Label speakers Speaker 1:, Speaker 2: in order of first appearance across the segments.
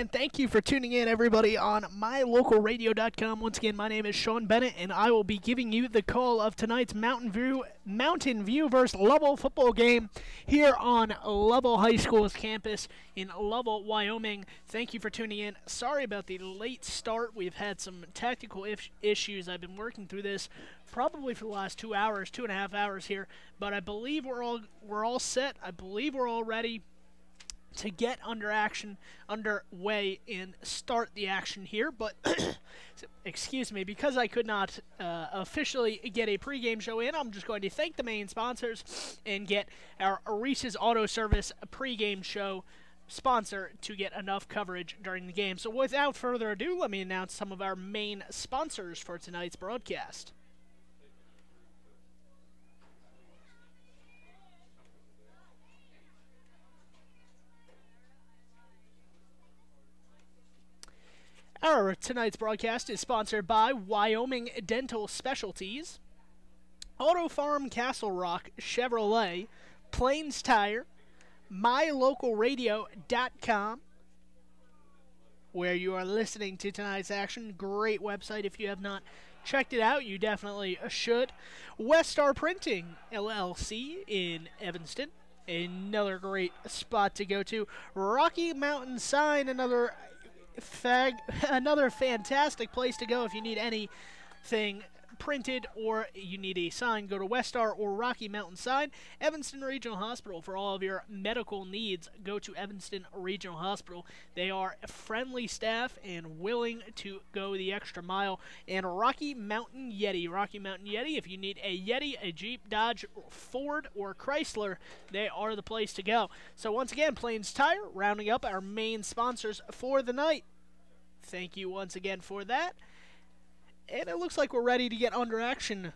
Speaker 1: And thank you for tuning in, everybody, on mylocalradio.com. Once again, my name is Sean Bennett, and I will be giving you the call of tonight's Mountain View versus Lovell football game here on Lovell High School's campus in Lovell, Wyoming. Thank you for tuning in. Sorry about the late start. We've had some tactical issues. I've been working through this probably for the last 2 hours, 2.5 hours here, but I believe we're all set. I believe we're all ready to get underway and start the action here. But excuse me, because I could not officially get a pregame show in, I'm just going to thank the main sponsors and get our Reese's Auto Service pregame show sponsor to get enough coverage during the game. So without further ado, let me announce some of our main sponsors for tonight's broadcast. Our tonight's broadcast is sponsored by Wyoming Dental Specialties, Auto Farm Castle Rock Chevrolet, Plains Tire, mylocalradio.com, where you are listening to tonight's action. Great website. If you have not checked it out, you definitely should. West Star Printing, LLC in Evanston, another great spot to go to. Rocky Mountain Sign, another fantastic place to go if you need anything printed or you need a sign. Go to West Star or Rocky Mountain Sign. Evanston Regional Hospital, for all of your medical needs, go to Evanston Regional Hospital. They are friendly staff and willing to go the extra mile. And Rocky Mountain Yeti, if you need a Yeti, a Jeep, Dodge, Ford, or Chrysler, they are the place to go. So once again, Plains Tire, rounding up our main sponsors for the night. Thank you once again for that. And it looks like we're ready to get underway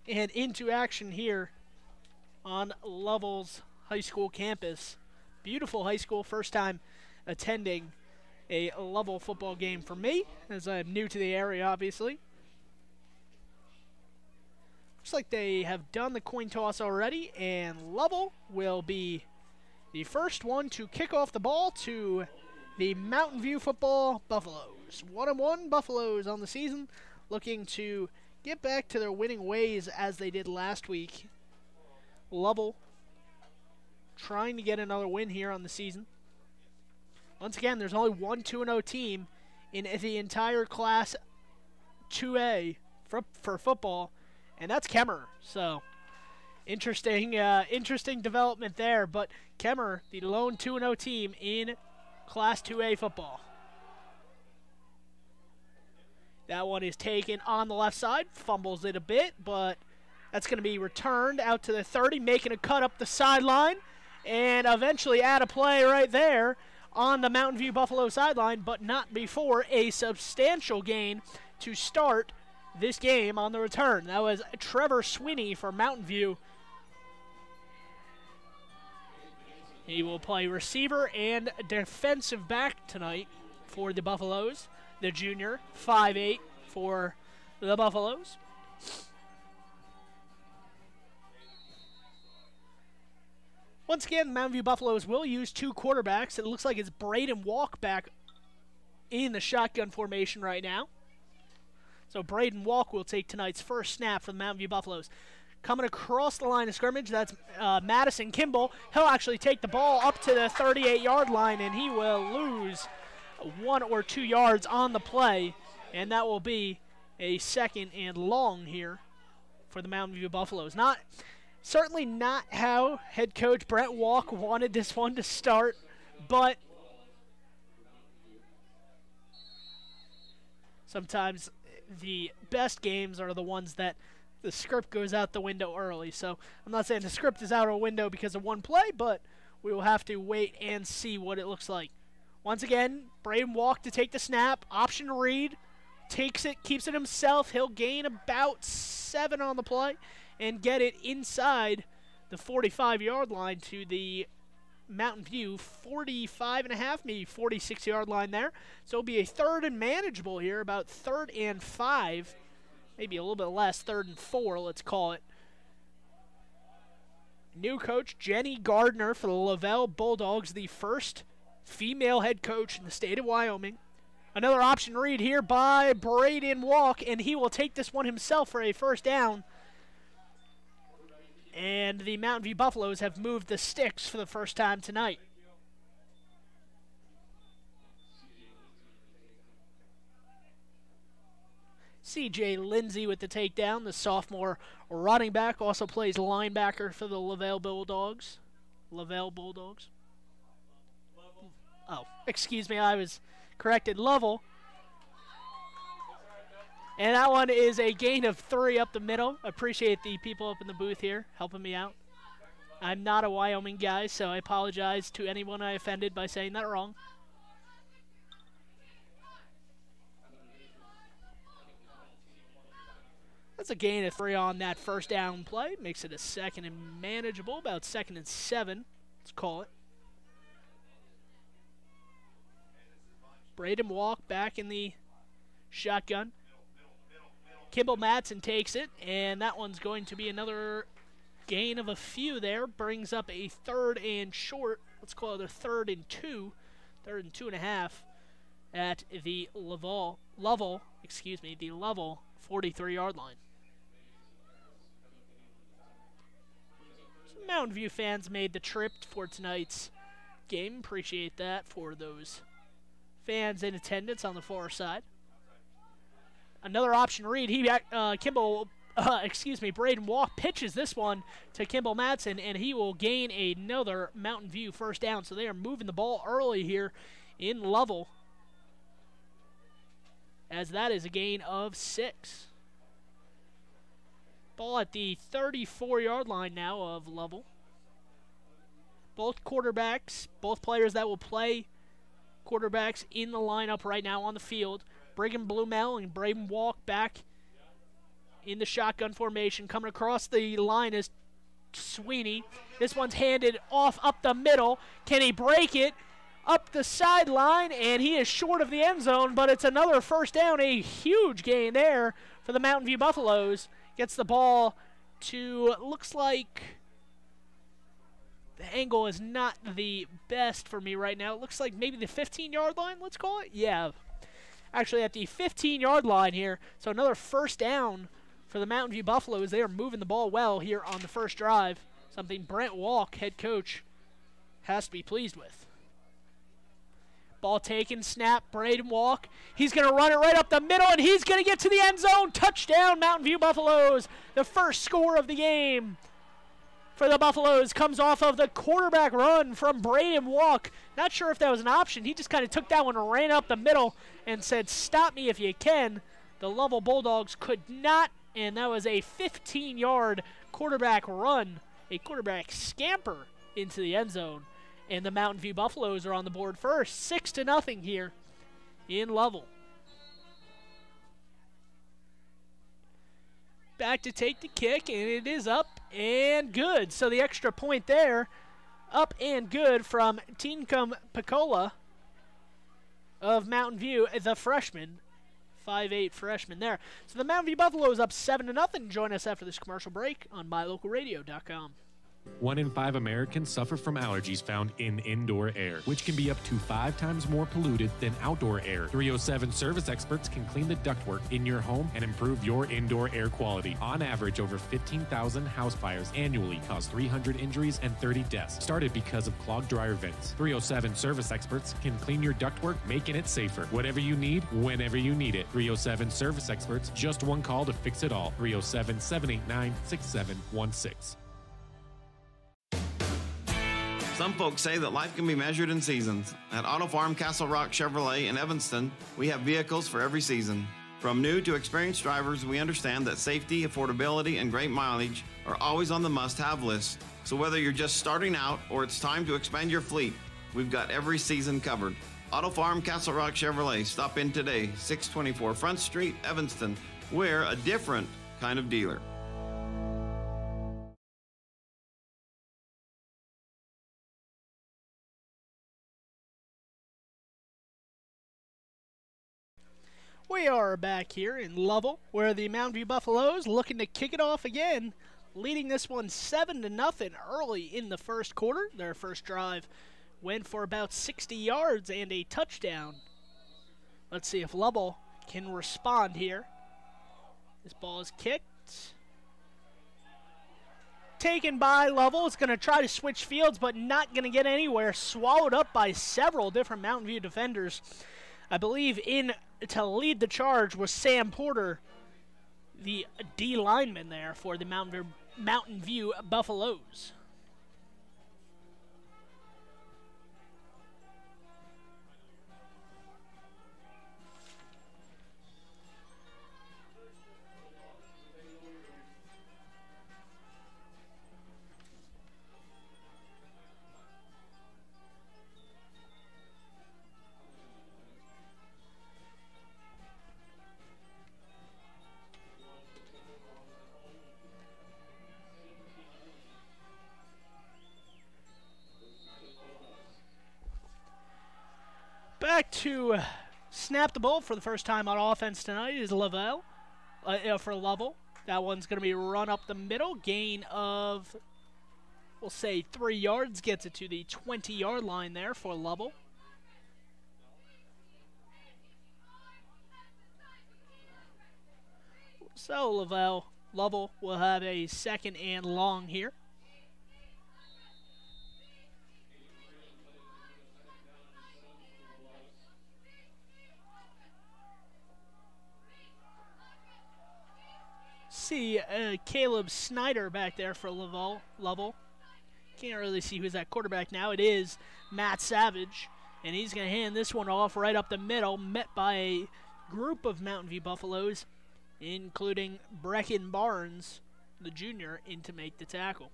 Speaker 1: and into action here on Lovell's high school campus. Beautiful high school, first time attending a Lovell football game for me, as I'm new to the area, obviously. Looks like they have done the coin toss already, and Lovell will be the first one to kick off the ball to the Mountain View football Buffaloes. 1-1 Buffaloes on the season, looking to get back to their winning ways as they did last week. Lovell trying to get another win here on the season. Once again, there's only one 2-0 team in the entire Class 2A for football, and that's Kemmer. So interesting development there. But Kemmer, the lone 2-0 team in Class 2A football. That one is taken on the left side, fumbles it a bit, but that's going to be returned out to the 30, making a cut up the sideline, and eventually add a play right there on the Mountain View Buffalo sideline, but not before a substantial gain to start this game on the return. That was Trevor Swinney for Mountain View. He will play receiver and defensive back tonight for the Buffaloes. The junior, 5'8", for the Buffaloes. Once again, Mountain View Buffaloes will use two quarterbacks. It looks like it's Braden Walk back in the shotgun formation right now. So Braden Walk will take tonight's first snap for the Mountain View Buffaloes. Coming across the line of scrimmage, that's Madison Kimball. He'll actually take the ball up to the 38-yard line, and he will lose 1 or 2 yards on the play, and that will be a second and long here for the Mountain View Buffaloes. Certainly not how head coach Brent Walk wanted this one to start, but sometimes the best games are the ones that the script goes out the window early. So I'm not saying the script is out of a window because of one play, but we will have to wait and see what it looks like. Once again, Braden Walk to take the snap. Option read. Takes it, keeps it himself. He'll gain about 7 on the play and get it inside the 45-yard line to the Mountain View 45.5, maybe 46-yard line there. So it'll be a 3rd and manageable here, about 3rd and 5, maybe a little bit less, 3rd and 4, let's call it. New coach Jenny Gardner for the Lovell Bulldogs, the first female head coach in the state of Wyoming. Another option read here by Braden Walk, and he will take this one himself for a first down. And the Mountain View Buffaloes have moved the sticks for the first time tonight. C.J. Lindsay with the takedown. The sophomore running back also plays linebacker for the Lovell Bulldogs. Oh, excuse me, I was corrected. Lovell. And that one is a gain of 3 up the middle. Appreciate the people up in the booth here helping me out. I'm not a Wyoming guy, so I apologize to anyone I offended by saying that wrong. That's a gain of 3 on that first down play. Makes it a 2nd and manageable, about 2nd and 7. Let's call it. Braden Walk back in the shotgun. Kimball Matson takes it, and that one's going to be another gain of a few there. Brings up a 3rd and short. Let's call it a 3rd and 2. 3rd and 2.5 at the Lovell 43-yard line. Some Mountain View fans made the trip for tonight's game. Appreciate that for those fans in attendance on the far side. Another option read. Braden Walk pitches this one to Kimball Matson, and he will gain another Mountain View first down. So they are moving the ball early here in Lovell, as that is a gain of 6. Ball at the 34-yard line now of Lovell. Both quarterbacks, both players that will play quarterbacks in the lineup right now on the field. Brigham Blumell and Braden Walk back in the shotgun formation. Coming across the line is Sweeney. This one's handed off up the middle. Can he break it? Up the sideline, and he is short of the end zone, but it's another first down. A huge gain there for the Mountain View Buffaloes. Gets the ball to, looks like the angle is not the best for me right now. It looks like maybe the 15-yard line, let's call it. Yeah, actually at the 15-yard line here. So another first down for the Mountain View Buffaloes. They are moving the ball well here on the first drive. Something Brent Walk, head coach, has to be pleased with. Ball taken, snap, Braden Walk. He's going to run it right up the middle, and he's going to get to the end zone. Touchdown, Mountain View Buffaloes. The first score of the game for the Buffaloes comes off of the quarterback run from Braden Walk. Not sure if that was an option. He just kind of took that one and ran up the middle and said, "Stop me if you can." The Lovell Bulldogs could not, and that was a 15-yard quarterback run, a quarterback scamper into the end zone. And the Mountain View Buffaloes are on the board first, 6-0 here in Lovell. Back to take the kick, and it is up and good. So the extra point there, up and good from Teencum Picola of Mountain View, the freshman, 5'8" freshman there. So the Mountain View Buffaloes up 7-0. Join us after this commercial break on mylocalradio.com.
Speaker 2: 1 in 5 Americans suffer from allergies found in indoor air, which can be up to 5 times more polluted than outdoor air. 307 service experts can clean the ductwork in your home and improve your indoor air quality. On average, over 15,000 house fires annually cause 300 injuries and 30 deaths, started because of clogged dryer vents. 307 service experts can clean your ductwork, making it safer. Whatever you need, whenever you need it. 307 service experts, just one call to fix it all. 307-789-6716.
Speaker 3: Some folks say that life can be measured in seasons. At Auto Farm Castle Rock Chevrolet in Evanston, we have vehicles for every season. From new to experienced drivers, we understand that safety, affordability, and great mileage are always on the must-have list. So whether you're just starting out or it's time to expand your fleet, we've got every season covered. Auto Farm Castle Rock Chevrolet. Stop in today, 624 Front Street, Evanston. We're a different kind of dealer.
Speaker 1: We are back here in Lovell, where the Mountain View Buffaloes looking to kick it off again, leading this one 7-0 early in the first quarter. Their first drive went for about 60 yards and a touchdown. Let's see if Lovell can respond here. This ball is kicked. Taken by Lovell. It's going to try to switch fields, but not going to get anywhere. Swallowed up by several different Mountain View defenders. I believe in to lead the charge was Sam Porter, the D lineman there for the Mountain View Buffaloes. Back to snap the ball for the first time on offense tonight is Lovell for Lovell. That one's going to be run up the middle. Gain of, we'll say, 3 yards. Gets it to the 20-yard line there for Lovell. So Lovell will have a 2nd and long here. See Caleb Snyder back there for Lovell. Can't really see who's that quarterback now. It is Matt Savage, and he's going to hand this one off right up the middle, met by a group of Mountain View Buffaloes, including Brecken Barnes, the junior, in to make the tackle.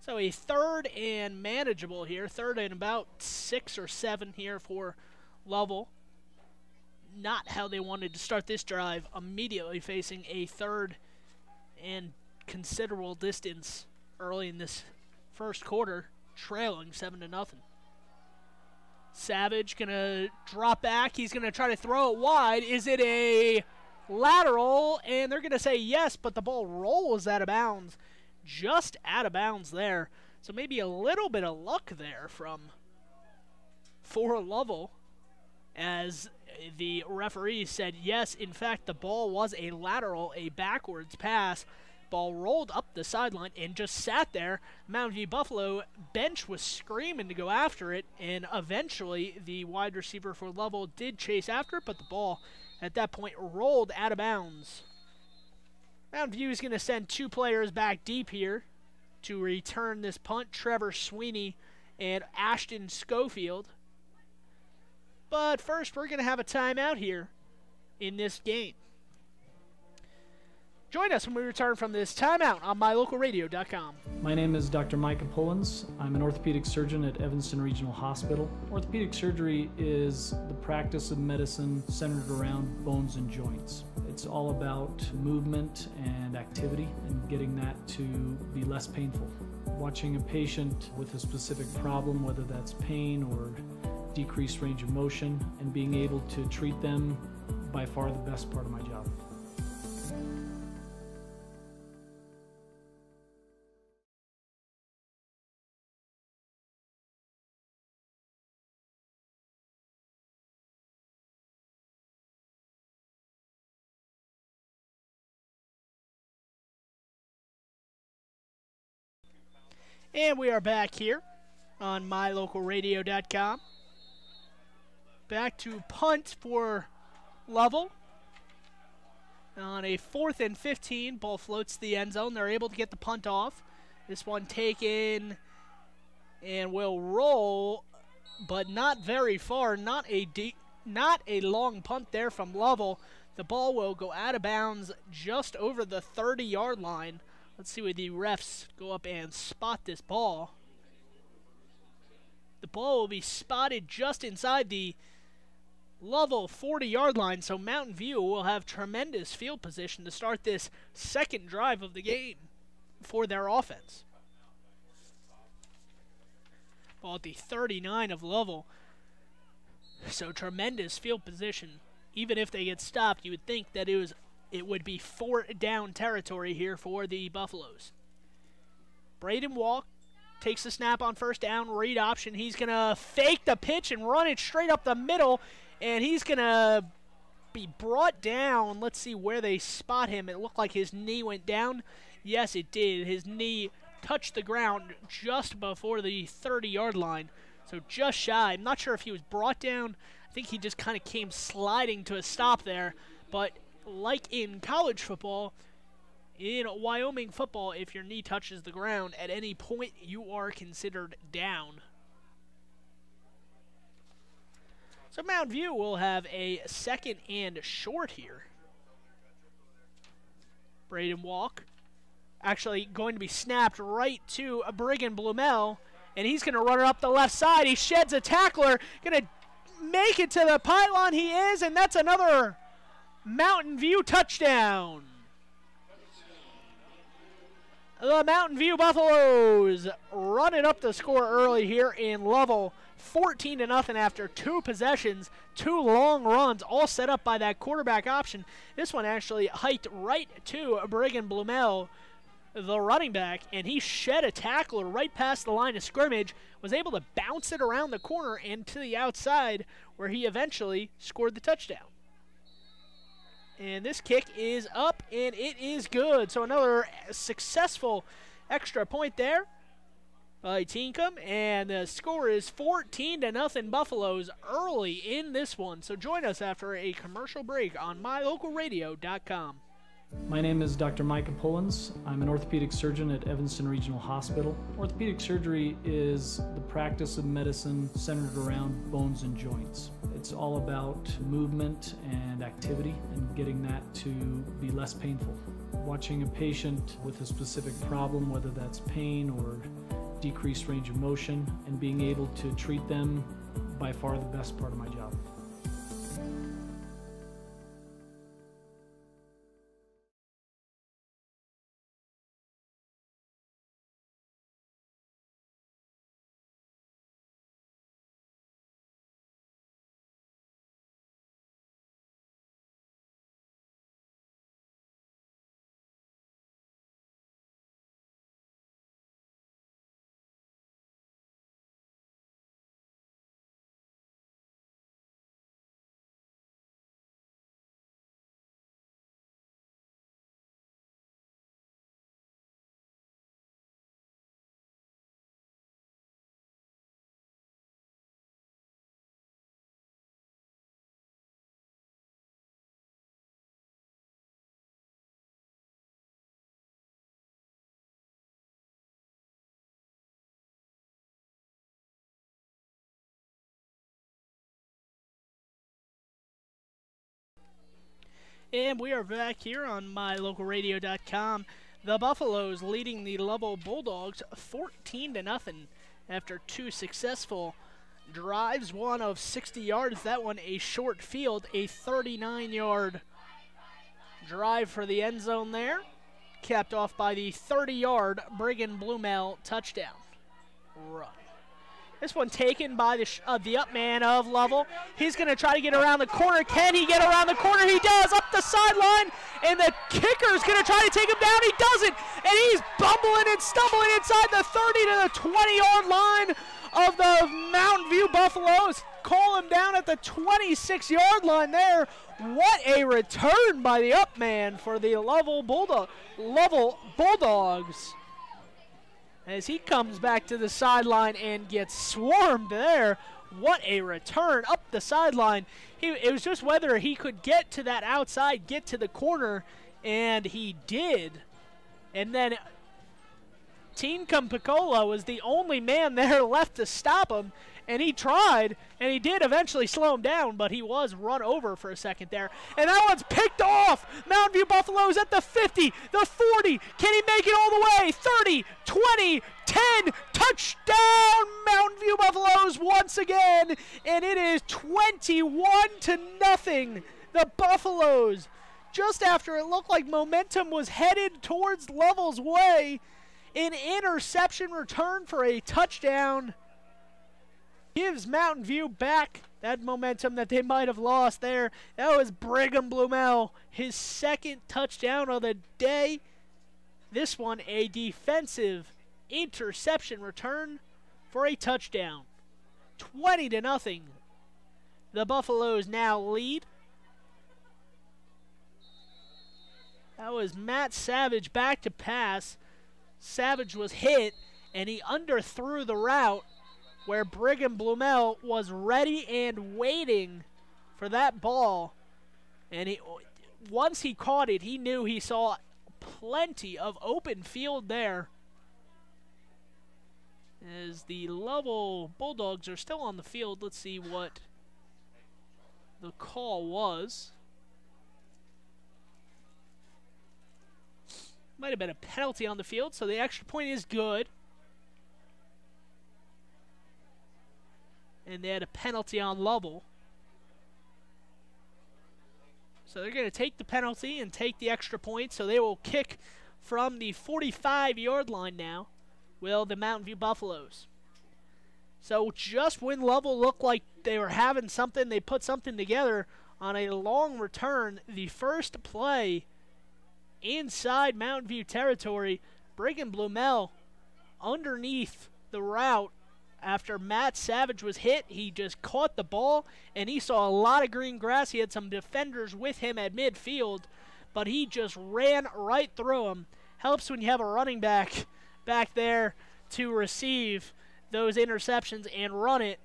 Speaker 1: So a 3rd and manageable here, 3rd and about 6 or 7 here for Lovell. Not how they wanted to start this drive, immediately facing a 3rd and considerable distance early in this first quarter, trailing 7-0. Savage gonna drop back. He's gonna try to throw it wide. Is it a lateral? And they're gonna say yes, but the ball rolls out of bounds, just out of bounds there. So maybe a little bit of luck there for Lovell, as the referee said, yes, in fact, the ball was a lateral, a backwards pass. Ball rolled up the sideline and just sat there. Mountain View Buffalo bench was screaming to go after it, and eventually the wide receiver for Lovell did chase after it, but the ball at that point rolled out of bounds. Mountain View is going to send 2 players back deep here to return this punt, Trevor Sweeney and Ashton Schofield. But first, we're going to have a timeout here in this game. Join us when we return from this timeout on mylocalradio.com.
Speaker 4: My name is Dr. Micah Pullins. I'm an orthopedic surgeon at Evanston Regional Hospital. Orthopedic surgery is the practice of medicine centered around bones and joints. It's all about movement and activity and getting that to be less painful. Watching a patient with a specific problem, whether that's pain or decreased range of motion, and being able to treat them, by far the best part of my job.
Speaker 1: And we are back here on mylocalradio.com. Back to punt for Lovell. On a 4th and 15, ball floats the end zone. They're able to get the punt off. This one taken and will roll, but not very far. Not a long punt there from Lovell. The ball will go out of bounds just over the 30-yard line. Let's see where the refs go up and spot this ball. The ball will be spotted just inside the Lovell 40-yard line, so Mountain View will have tremendous field position to start this second drive of the game for their offense. Ball at the 39 of Lovell, so tremendous field position. Even if they get stopped, you would think that it would be 4th down territory here for the Buffaloes. Braden Walk takes the snap on first down, read option. He's going to fake the pitch and run it straight up the middle, and he's going to be brought down. Let's see where they spot him. It looked like his knee went down. Yes, it did. His knee touched the ground just before the 30-yard line, so just shy. I'm not sure if he was brought down. I think he just kind of came sliding to a stop there, but like in college football, in Wyoming football, if your knee touches the ground at any point, you are considered down. So Mountain View will have a 2nd and short here. Braden Walk actually going to be snapped right to Brigham Blumell, and he's going to run it up the left side. He sheds a tackler, going to make it to the pylon. He is, and that's another Mountain View touchdown. The Mountain View Buffaloes running up the score early here in Lovell. 14-0 after 2 possessions, 2 long runs, all set up by that quarterback option. This one actually hiked right to Brigham Blumell, the running back, and he shed a tackler right past the line of scrimmage, was able to bounce it around the corner and to the outside, where he eventually scored the touchdown. And this kick is up, and it is good. So another successful extra point there by Teencombe, and the score is 14-0 Buffaloes early in this one. So join us after a commercial break on mylocalradio.com.
Speaker 4: My name is Dr. Micah Pullins. I'm an orthopedic surgeon at Evanston Regional Hospital. Orthopedic surgery is the practice of medicine centered around bones and joints. It's all about movement and activity and getting that to be less painful. Watching a patient with a specific problem, whether that's pain or decreased range of motion, and being able to treat them, by far the best part of my job.
Speaker 1: And we are back here on mylocalradio.com. The Buffaloes leading the Lovell Bulldogs 14-0 after 2 successful drives. One of 60 yards, that one a short field, a 39-yard drive for the end zone there, capped off by the 30-yard Brigham Blumell touchdown run. This one taken by the up man of Lovell. He's going to try to get around the corner. Can he get around the corner? He does, up the sideline, and the kicker's going to try to take him down. He doesn't, and he's bumbling and stumbling inside the 30 to the 20-yard line of the Mountain View Buffaloes. Call him down at the 26-yard line there. What a return by the up man for the Lovell Bulldogs, as he comes back to the sideline and gets swarmed there. What a return up the sideline. It was just whether he could get to that outside, get to the corner, and he did. And then Teencombe Picola was the only man there left to stop him, and he tried, and he did eventually slow him down, but he was run over for a second there. And that one's picked off. Mountain View Buffaloes at the 50, the 40. Can he make it all the way? 30, 20, 10. Touchdown, Mountain View Buffaloes once again. And it is 21-0. The Buffaloes, just after it looked like momentum was headed towards Lovell's way, an interception return for a touchdown gives Mountain View back that momentum that they might have lost there. That was Brigham Blumell, his 2nd touchdown of the day. This one a defensive interception return for a touchdown. 20-0. The Buffaloes now lead. That was Matt Savage back to pass. Savage was hit, and he underthrew the route where Brigham Blumel was ready and waiting for that ball. And once he caught it, he knew he saw plenty of open field there. As the Lovell Bulldogs are still on the field, let's see what the call was. Might have been a penalty on the field, so the extra point is good. And they had a penalty on Lovell. So they're going to take the penalty and take the extra point, so they will kick from the 45-yard line now, will the Mountain View Buffaloes. So just when Lovell looked like they were having something, they put something together on a long return, the first play inside Mountain View territory, Brigham Blumel underneath the route after Matt Savage was hit. He just caught the ball, and he saw a lot of green grass. He had some defenders with him at midfield, but he just ran right through them. Helps when you have a running back there to receive those interceptions and run it.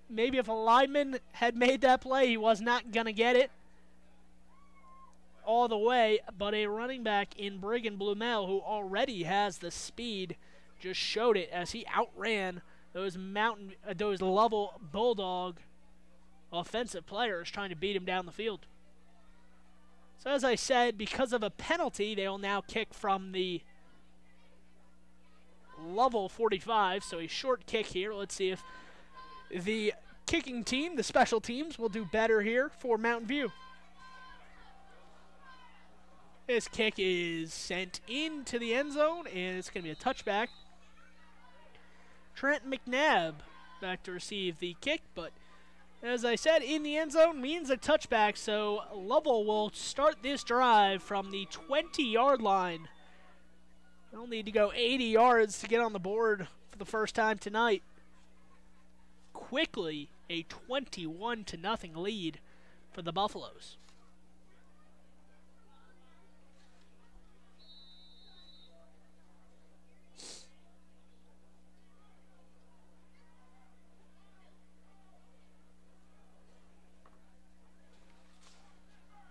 Speaker 1: Maybe if a lineman had made that play, he was not going to get it all the way, but a running back in Brigham Blumel, who already has the speed, just showed it as he outran those Lovell Bulldog offensive players trying to beat him down the field. So as I said, because of a penalty, they will now kick from the Lovell 45, so a short kick here. Let's see if the kicking team, the special teams, will do better here for Mountain View. This kick is sent into the end zone, and it's going to be a touchback. Trent McNabb back to receive the kick, but as I said, in the end zone means a touchback, so Lovell will start this drive from the 20-yard line. They'll need to go 80 yards to get on the board for the first time tonight. Quickly, a 21-0 lead for the Buffaloes.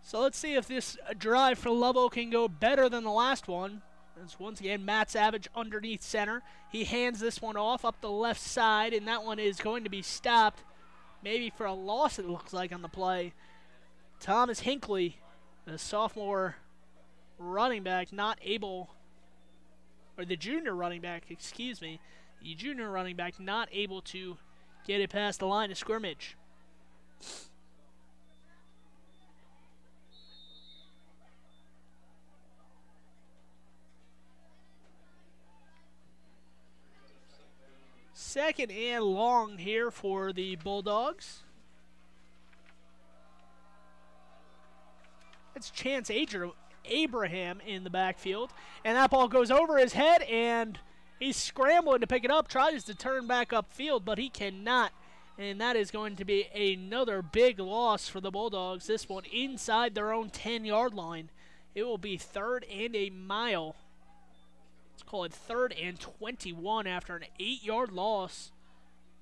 Speaker 1: So let's see if this drive for Lovell can go better than the last one. As once again, Matt Savage underneath center. He hands this one off up the left side, and that one is going to be stopped. Maybe for a loss, it looks like, on the play. Thomas Hinckley, the sophomore running back, not able, or the junior running back, excuse me, the junior running back not able to get it past the line of scrimmage. Second and long here for the Bulldogs. It's Chance Abraham in the backfield. And that ball goes over his head, and he's scrambling to pick it up. Tries to turn back upfield, but he cannot. And that is going to be another big loss for the Bulldogs. This one inside their own 10-yard line. It will be 3rd and a mile. Call it 3rd and 21 after an 8-yard loss.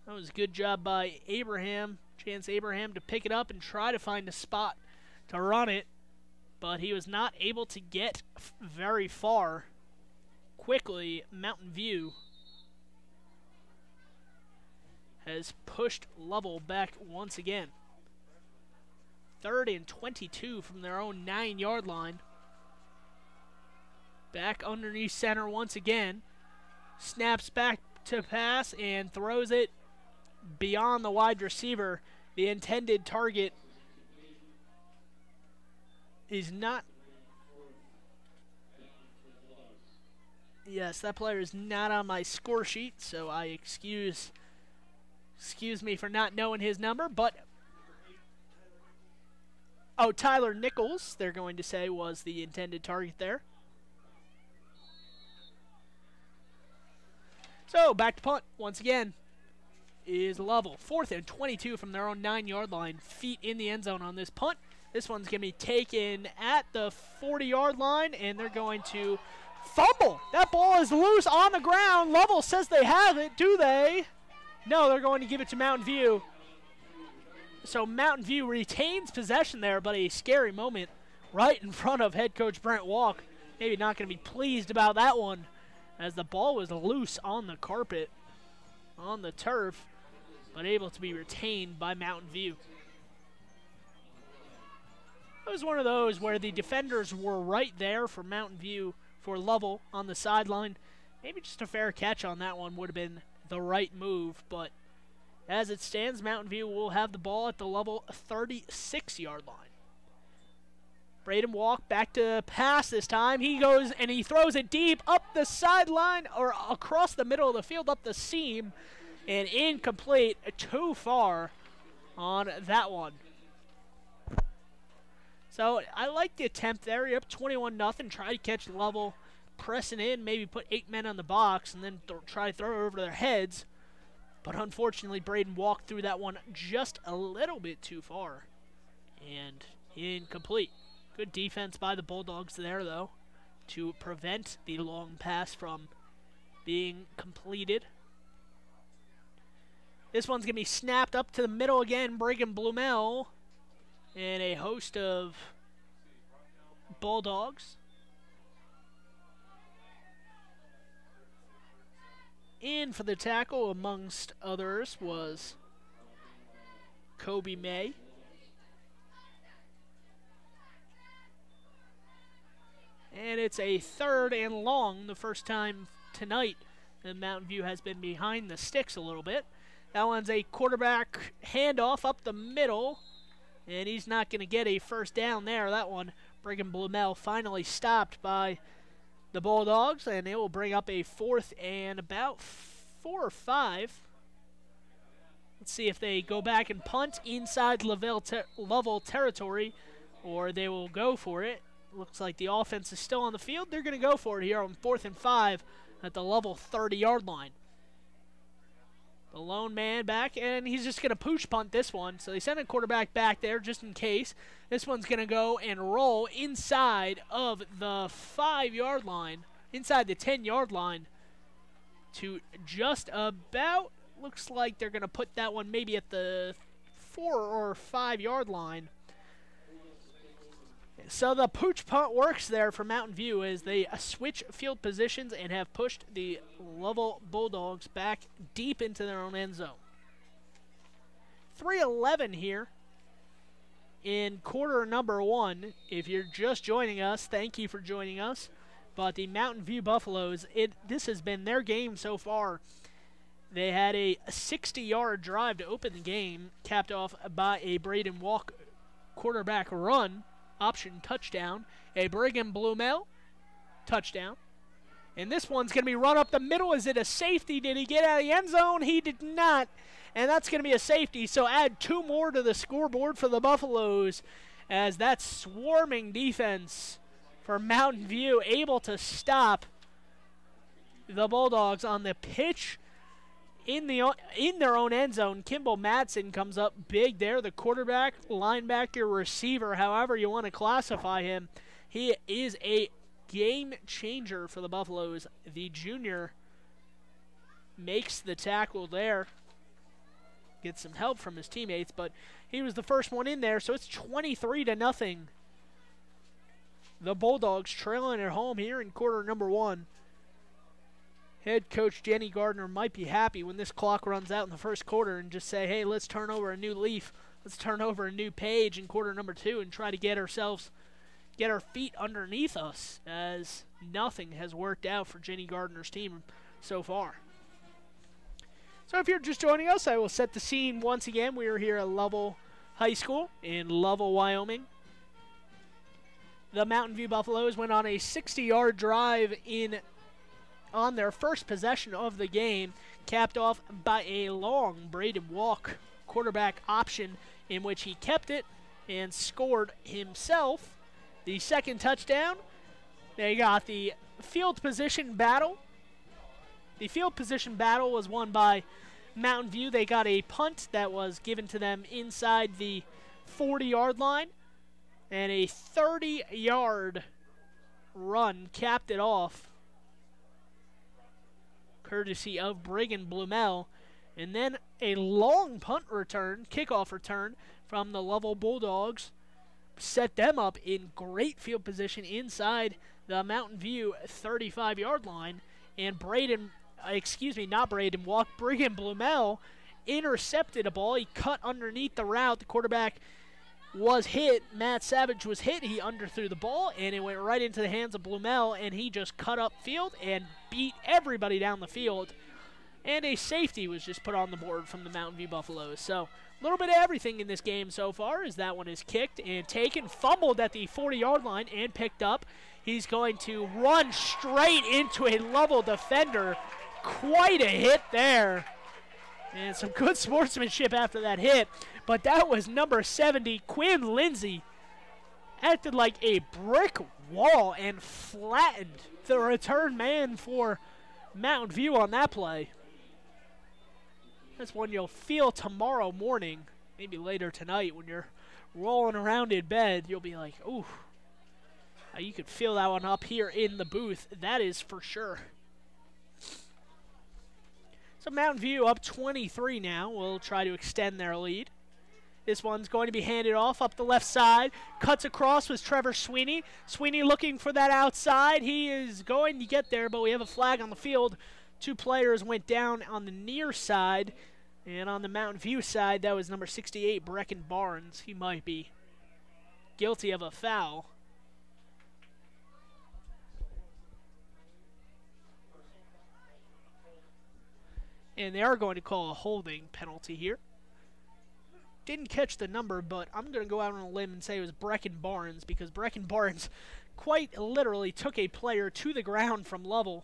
Speaker 1: That was a good job by Abraham, Chance Abraham, to pick it up and try to find a spot to run it. But he was not able to get very far. Quickly, Mountain View has pushed Lovell back once again. 3rd and 22 from their own 9-yard line. Back underneath center once again. Snaps back to pass and throws it beyond the wide receiver. The intended target is not. Yes, that player is not on my score sheet, so I excuse me for not knowing his number, but Tyler Nichols, they're going to say, was the intended target there. So back to punt once again is Lovell. 4th and 22 from their own 9-yard line. Feet in the end zone on this punt. This one's going to be taken at the 40-yard line, and they're going to fumble. That ball is loose on the ground. Lovell says they have it. Do they? No, they're going to give it to Mountain View. So Mountain View retains possession there, but a scary moment right in front of head coach Brent Walk. Maybe not going to be pleased about that one, as the ball was loose on the carpet, on the turf, but able to be retained by Mountain View. It was one of those where the defenders were right there for Mountain View, for Lovell on the sideline. Maybe just a fair catch on that one would have been the right move, but as it stands, Mountain View will have the ball at the Lovell 36-yard line. Braden Walk back to pass this time. He goes and he throws it deep up the sideline or across the middle of the field, up the seam, and incomplete. Too far on that one. So I like the attempt there. You're up 21-0. Try to catch Lovell, pressing in, maybe put 8 men on the box, and then try to throw it over their heads. But unfortunately, Braden Walk threw that one just a little bit too far. And incomplete. Good defense by the Bulldogs there, though, to prevent the long pass from being completed. This one's going to be snapped up to the middle again. Brigham Blumell and a host of Bulldogs. In for the tackle, amongst others, was Kobe May. And it's a 3rd and long, the first time tonight that Mountain View has been behind the sticks a little bit. That one's a quarterback handoff up the middle, and he's not going to get a first down there. That one, Brigham Blumell, finally stopped by the Bulldogs, and it will bring up a 4th and about 4 or 5. Let's see if they go back and punt inside Lovell territory, or they will go for it. Looks like the offense is still on the field. They're going to go for it here on 4th and 5 at the Lovell 30-yard line. The lone man back, and he's just going to pooch punt this one. So they send a quarterback back there just in case. This one's going to go and roll inside of the 5-yard line, inside the 10-yard line to just about, looks like they're going to put that one maybe at the 4 or 5-yard line. So the pooch punt works there for Mountain View as they switch field positions and have pushed the Lovell Bulldogs back deep into their own end zone. 3:11 here in quarter number 1. If you're just joining us, thank you for joining us. But the Mountain View Buffaloes, this has been their game so far. They had a 60-yard drive to open the game, capped off by a Braden Walk quarterback run. Option touchdown, a Brigham Blumell touchdown. And this one's going to be run up the middle. Is it a safety? Did he get out of the end zone? He did not. And that's going to be a safety. So add 2 more to the scoreboard for the Buffaloes as that swarming defense for Mountain View able to stop the Bulldogs on the pitch in their own end zone. Kimball Madsen comes up big there, the quarterback, linebacker, receiver, however you want to classify him. He is a game changer for the Buffaloes. The junior makes the tackle there. Gets some help from his teammates, but he was the first one in there, so it's 23-0. The Bulldogs trailing at home here in quarter number 1. Head coach Jenny Gardner might be happy when this clock runs out in the first quarter and just say, hey, let's turn over a new leaf. Let's turn over a new page in quarter number 2 and try to get our feet underneath us, as nothing has worked out for Jenny Gardner's team so far. So if you're just joining us, I will set the scene once again. We are here at Lovell High School in Lovell, Wyoming. The Mountain View Buffaloes went on a 60-yard drive on their first possession of the game, capped off by a long Braden Walk quarterback option in which he kept it and scored himself the second touchdown. They got the field position battle The field position battle was won by Mountain View. They got a punt that was given to them inside the 40-yard line, and a 30-yard run capped it off, courtesy of Brigham Blumell. And then a long punt return, kickoff return from the Lovell Bulldogs, set them up in great field position inside the Mountain View 35-yard line. And Brigham Blumell intercepted a ball. He cut underneath the route. The quarterback was hit. Matt Savage was hit. He underthrew the ball, and it went right into the hands of Blumell, and he just cut up field and beat everybody down the field. And a safety was just put on the board from the Mountain View Buffaloes. So a little bit of everything in this game so far, as that one is kicked and taken, fumbled at the 40-yard line and picked up. He's going to run straight into a Lovell defender. Quite a hit there. And some good sportsmanship after that hit. But that was number 70, Quinn Lindsay. Acted like a brick wall and flattened the return man for Mountain View on that play. That's one you'll feel tomorrow morning, maybe later tonight when you're rolling around in bed. You'll be like, ooh, you could feel that one up here in the booth. That is for sure. So Mountain View up 23 now. Will try to extend their lead. This one's going to be handed off up the left side. Cuts across with Trevor Sweeney. Sweeney looking for that outside. He is going to get there, but we have a flag on the field. 2 players went down on the near side, and on the Mountain View side, that was number 68, Brecken Barnes. He might be guilty of a foul. And they are going to call a holding penalty here. Didn't catch the number, but I'm going to go out on a limb and say it was Brecken Barnes, because Brecken Barnes quite literally took a player to the ground from Lovell.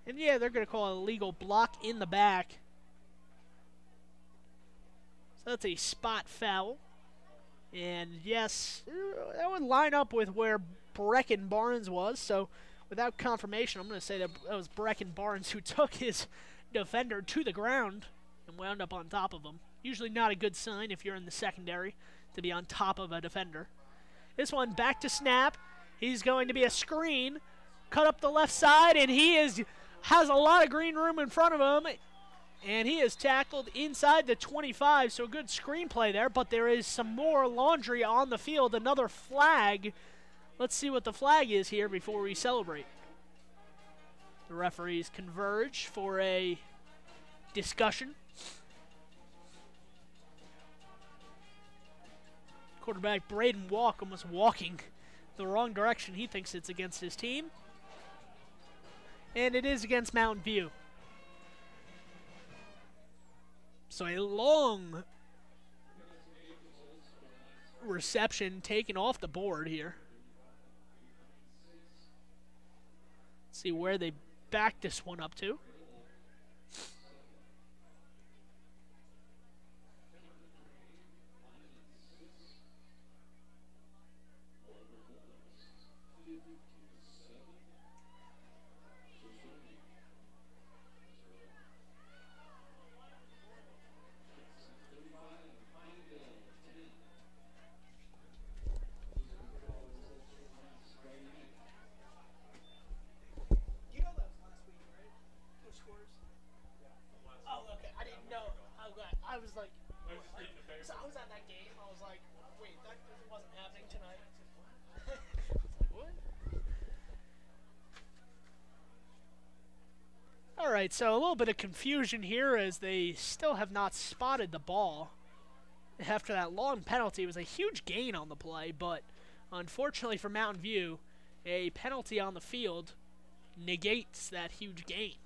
Speaker 1: And yeah, they're going to call a legal block in the back. So that's a spot foul. And yes, that would line up with where Brecken Barnes was. So without confirmation, I'm going to say that was Brecken Barnes who took his defender to the ground and wound up on top of him. Usually not a good sign if you're in the secondary to be on top of a defender. This one back to snap. He's going to be a screen. Cut up the left side, and he has a lot of green room in front of him. And he is tackled inside the 25, so good screenplay there. But there is some more laundry on the field, another flag. Let's see what the flag is here before we celebrate. The referees converge for a discussion. Quarterback Braden Walkham was walking the wrong direction. He thinks it's against his team. And it is against Mountain View. So a long reception taken off the board here. Let's see where they back this one up to. Alright, so a little bit of confusion here as they still have not spotted the ball. After that long penalty, it was a huge gain on the play, but unfortunately for Mountain View, a penalty on the field negates that huge gain.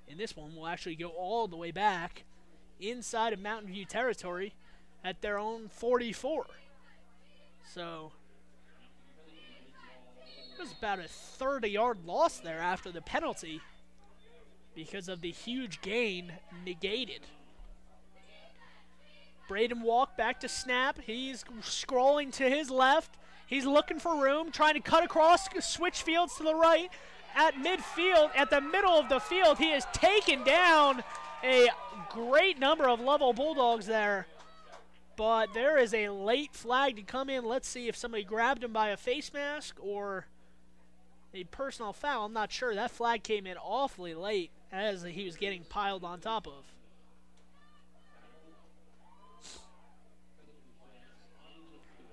Speaker 1: And this one will actually go all the way back inside of Mountain View territory at their own 44. So it was about a 30-yard loss there after the penalty because of the huge gain negated. Braden Walk back to snap. He's scrolling to his left. He's looking for room, trying to cut across, switch fields to the right. At midfield, at the middle of the field, he has taken down a great number of Lovell Bulldogs there. But there is a late flag to come in. Let's see if somebody grabbed him by a face mask or a personal foul. I'm not sure. That flag came in awfully late as he was getting piled on top of.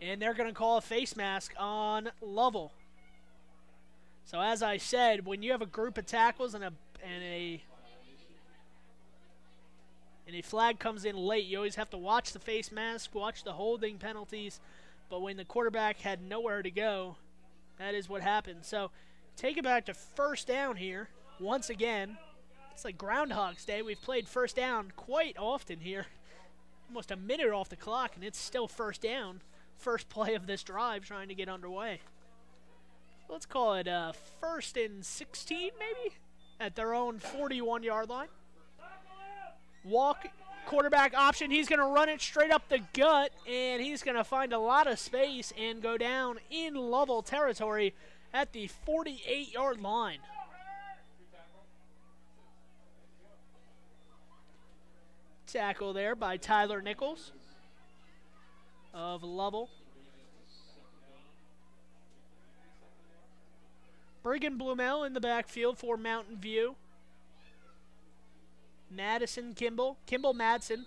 Speaker 1: And they're going to call a face mask on Lovell. So as I said, when you have a group of tackles and a flag comes in late, you always have to watch the face mask, watch the holding penalties. But when the quarterback had nowhere to go, that is what happened. So take it back to first down here. Once again, it's like Groundhog's Day. We've played first down quite often here. Almost a minute off the clock, and it's still first down. First play of this drive trying to get underway. Let's call it 1st and 16 maybe at their own 41-yard line. Walk, quarterback option. He's going to run it straight up the gut, and he's going to find a lot of space and go down in Lovell territory at the 48-yard line. Tackle there by Tyler Nichols of Lovell. Brigham Blumell in the backfield for Mountain View. Madison Kimball Madsen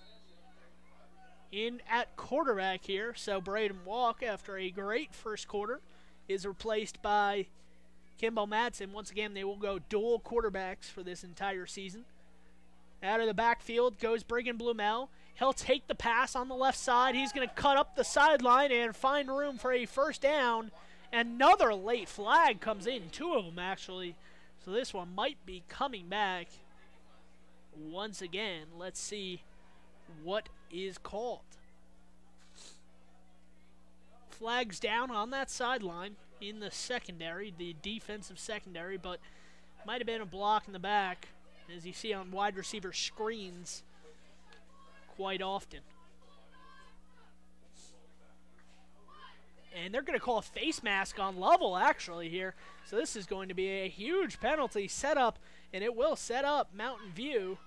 Speaker 1: in at quarterback here. So Braden Walk, after a great first quarter, is replaced by Kimball Madsen. Once again, they will go dual quarterbacks for this entire season. Out of the backfield goes Brigham Blumell. He'll take the pass on the left side. He's going to cut up the sideline and find room for a first down. Another late flag comes in, 2 of them actually. So this one might be coming back once again. Let's see what is called. Flags down on that sideline in the secondary, the defensive secondary, but might have been a block in the back, as you see on wide receiver screens quite often. And they're going to call a face mask on Lovell actually here. So this is going to be a huge penalty set up, and it will set up Mountain View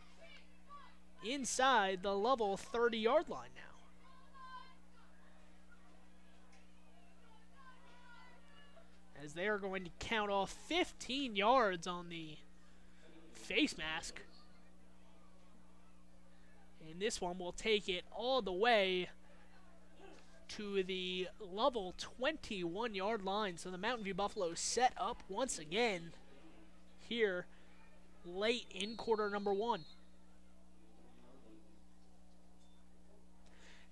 Speaker 1: inside the Lovell 30-yard line now. As they are going to count off 15 yards on the face mask. And this one will take it all the way to the Lovell 21-yard line. So the Mountain View Buffaloes set up once again here late in quarter number 1.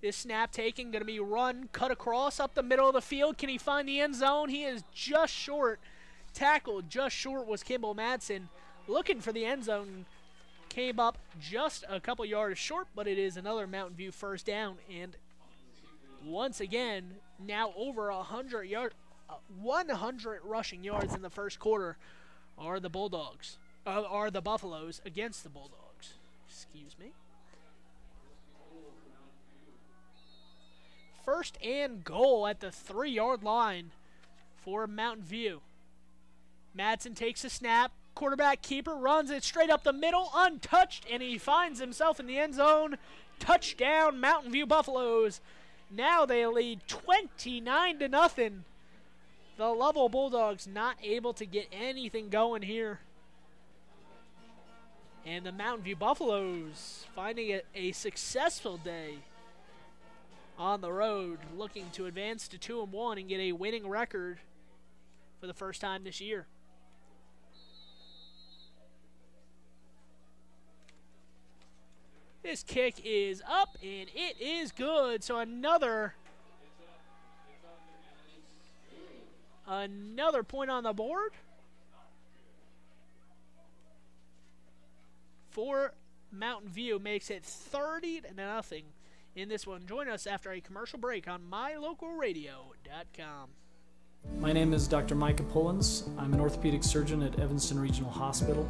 Speaker 1: This snap taking, going to be run, cut across up the middle of the field. Can he find the end zone? He is just short. Tackled just short was Kimball Madsen. Looking for the end zone. Came up just a couple yards short, but it is another Mountain View first down. And once again, now over 100 rushing yards in the first quarter are the Bulldogs, are the Buffaloes against the Bulldogs. Excuse me. First and goal at the 3-yard line for Mountain View. Madsen takes a snap. Quarterback keeper runs it straight up the middle, untouched, and he finds himself in the end zone. Touchdown, Mountain View Buffaloes. Now they lead 29-0. The Lovell Bulldogs not able to get anything going here. And the Mountain View Buffaloes finding a successful day on the road, looking to advance to 2-1 and get a winning record for the first time this year. This kick is up, and it is good. So another point on the board for Mountain View. Makes it 30-0 in this one. Join us after a commercial break on mylocalradio.com.
Speaker 4: My name is Dr. Micah Pullins. I'm an orthopedic surgeon at Evanston Regional Hospital.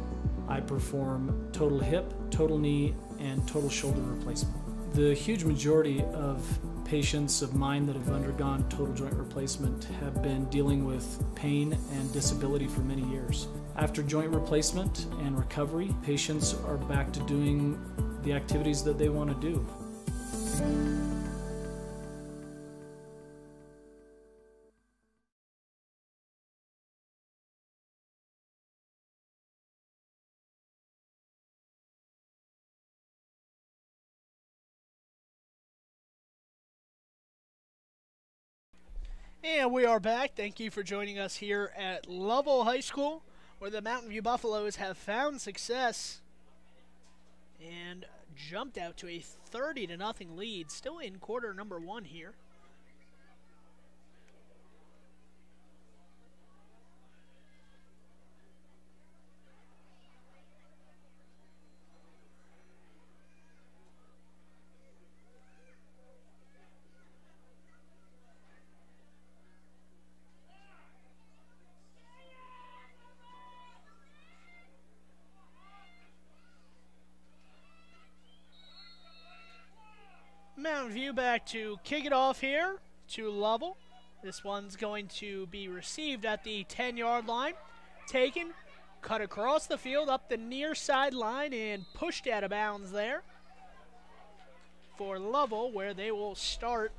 Speaker 4: I perform total hip, total knee, and total shoulder replacement. The huge majority of patients of mine that have undergone total joint replacement have been dealing with pain and disability for many years. After joint replacement and recovery, patients are back to doing the activities that they want to do.
Speaker 1: And we are back. Thank you for joining us here at Lovell High School, where the Mountain View Buffaloes have found success and jumped out to a 30-0 lead, still in quarter number 1 here. Mountain View back to kick it off here to Lovell. This one's going to be received at the 10-yard line. Taken, cut across the field up the near sideline and pushed out of bounds there for Lovell, where they will start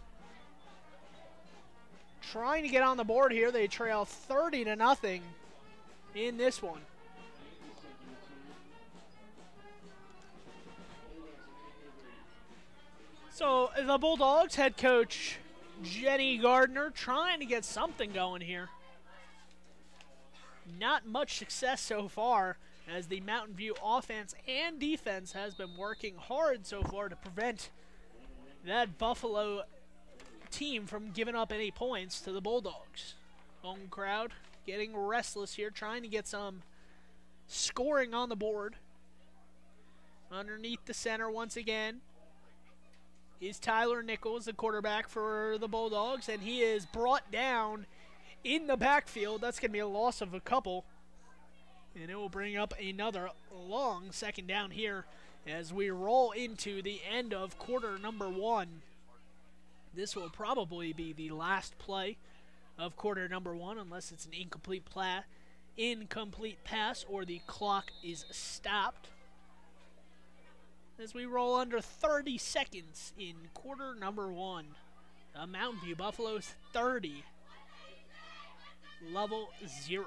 Speaker 1: trying to get on the board here. They trail 30-0 in this one. So the Bulldogs head coach Jenny Gardner trying to get something going here. Not much success so far, as the Mountain View offense and defense has been working hard so far to prevent that Buffalo team from giving up any points to the Bulldogs. Home crowd getting restless here, trying to get some scoring on the board. Underneath the center once again is Tyler Nichols, the quarterback for the Bulldogs, and he is brought down in the backfield. That's going to be a loss of a couple, and it will bring up another long second down here as we roll into the end of quarter number 1. This will probably be the last play of quarter number 1, unless it's an incomplete pass or the clock is stopped, as we roll under 30 seconds in quarter number 1. The Mountain View Buffaloes 30, Lovell 0.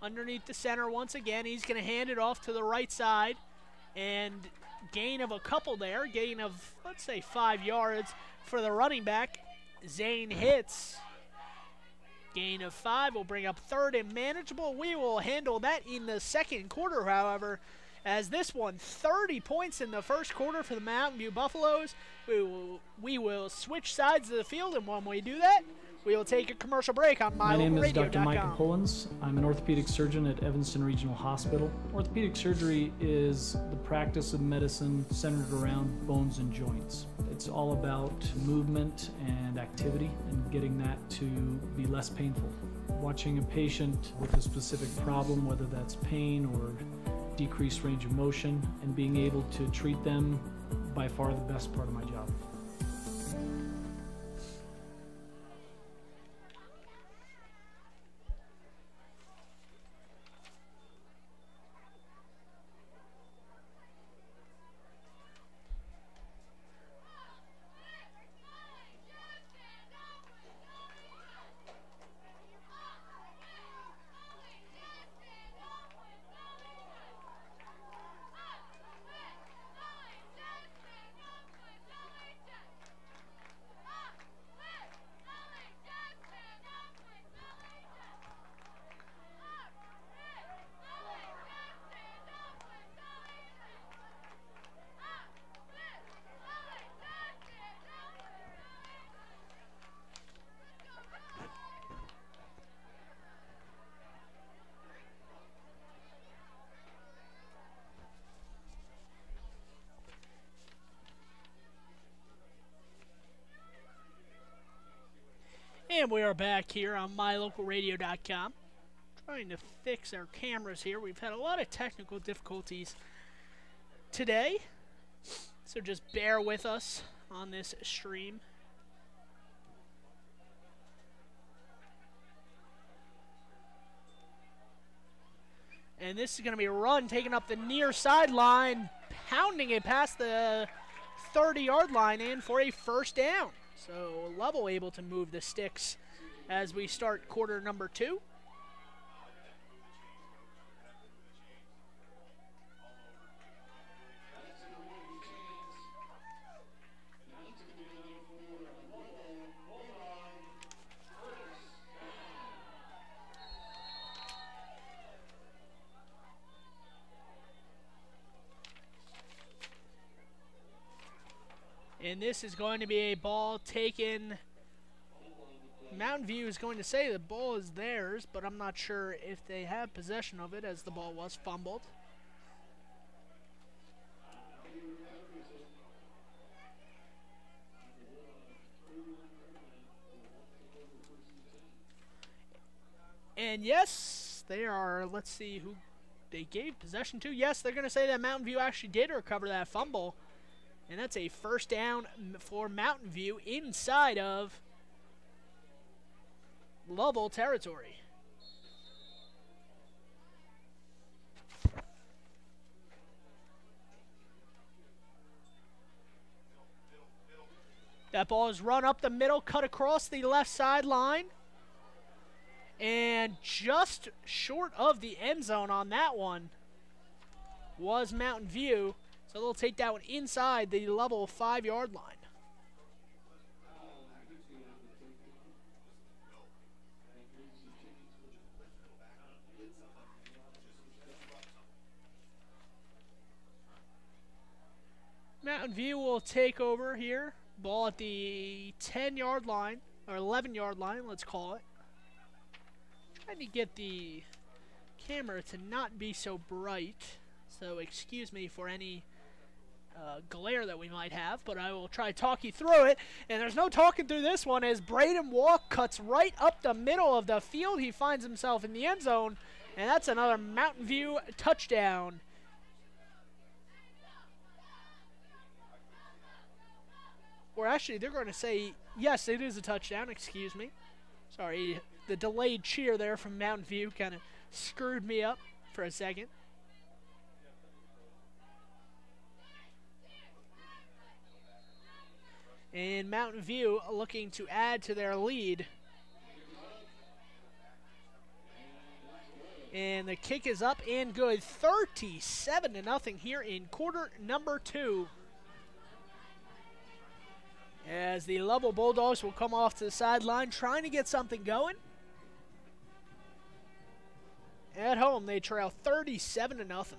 Speaker 1: Underneath the center once again, he's going to hand it off to the right side, and gain of a couple there, gain of, let's say, 5 yards for the running back. Zane hits. Gain of 5 will bring up third and manageable. We will handle that in the second quarter, however, as this one 30 points in the first quarter for the Mountain View Buffaloes. We will switch sides of the field, and when we do that, we will take a commercial break on
Speaker 4: My name is Dr.
Speaker 1: MyLocalRadio.com.
Speaker 4: Mike Pullins. I'm an orthopedic surgeon at Evanston Regional Hospital. Orthopedic surgery is the practice of medicine centered around bones and joints. It's all about movement and activity and getting that to be less painful. Watching a patient with a specific problem, whether that's pain or decreased range of motion, and being able to treat them, by far the best part of my job.
Speaker 1: And we are back here on MyLocalRadio.com. Trying to fix our cameras here. We've had a lot of technical difficulties today, so just bear with us on this stream. And this is going to be a run taking up the near sideline, pounding it past the 30-yard line in for a first down. So Lovell able to move the sticks as we start quarter number 2. And this is going to be a ball taken. Mountain View is going to say the ball is theirs, but I'm not sure if they have possession of it as the ball was fumbled. And yes, they are, let's see who they gave possession to. Yes, they're going to say that Mountain View actually did recover that fumble. And that's a first down for Mountain View inside of Lovell territory. That ball is run up the middle, cut across the left sideline. And just short of the end zone on that one was Mountain View. So they'll take that one inside the Lovell 5-yard line. Mountain View will take over here. Ball at the 10-yard line, or 11-yard line, let's call it. Trying to get the camera to not be so bright, so excuse me for any glare that we might have, but I will try to talk you through it. And there's no talking through this one as Braden Walk cuts right up the middle of the field. He finds himself in the end zone, and that's another Mountain View touchdown. Or actually, they're going to say, yes, it is a touchdown. Excuse me. Sorry, the delayed cheer there from Mountain View kind of screwed me up for a second. And Mountain View looking to add to their lead. And the kick is up and good. 37-0 here in quarter number 2. As the Lovell Bulldogs will come off to the sideline trying to get something going. At home, they trail 37-0.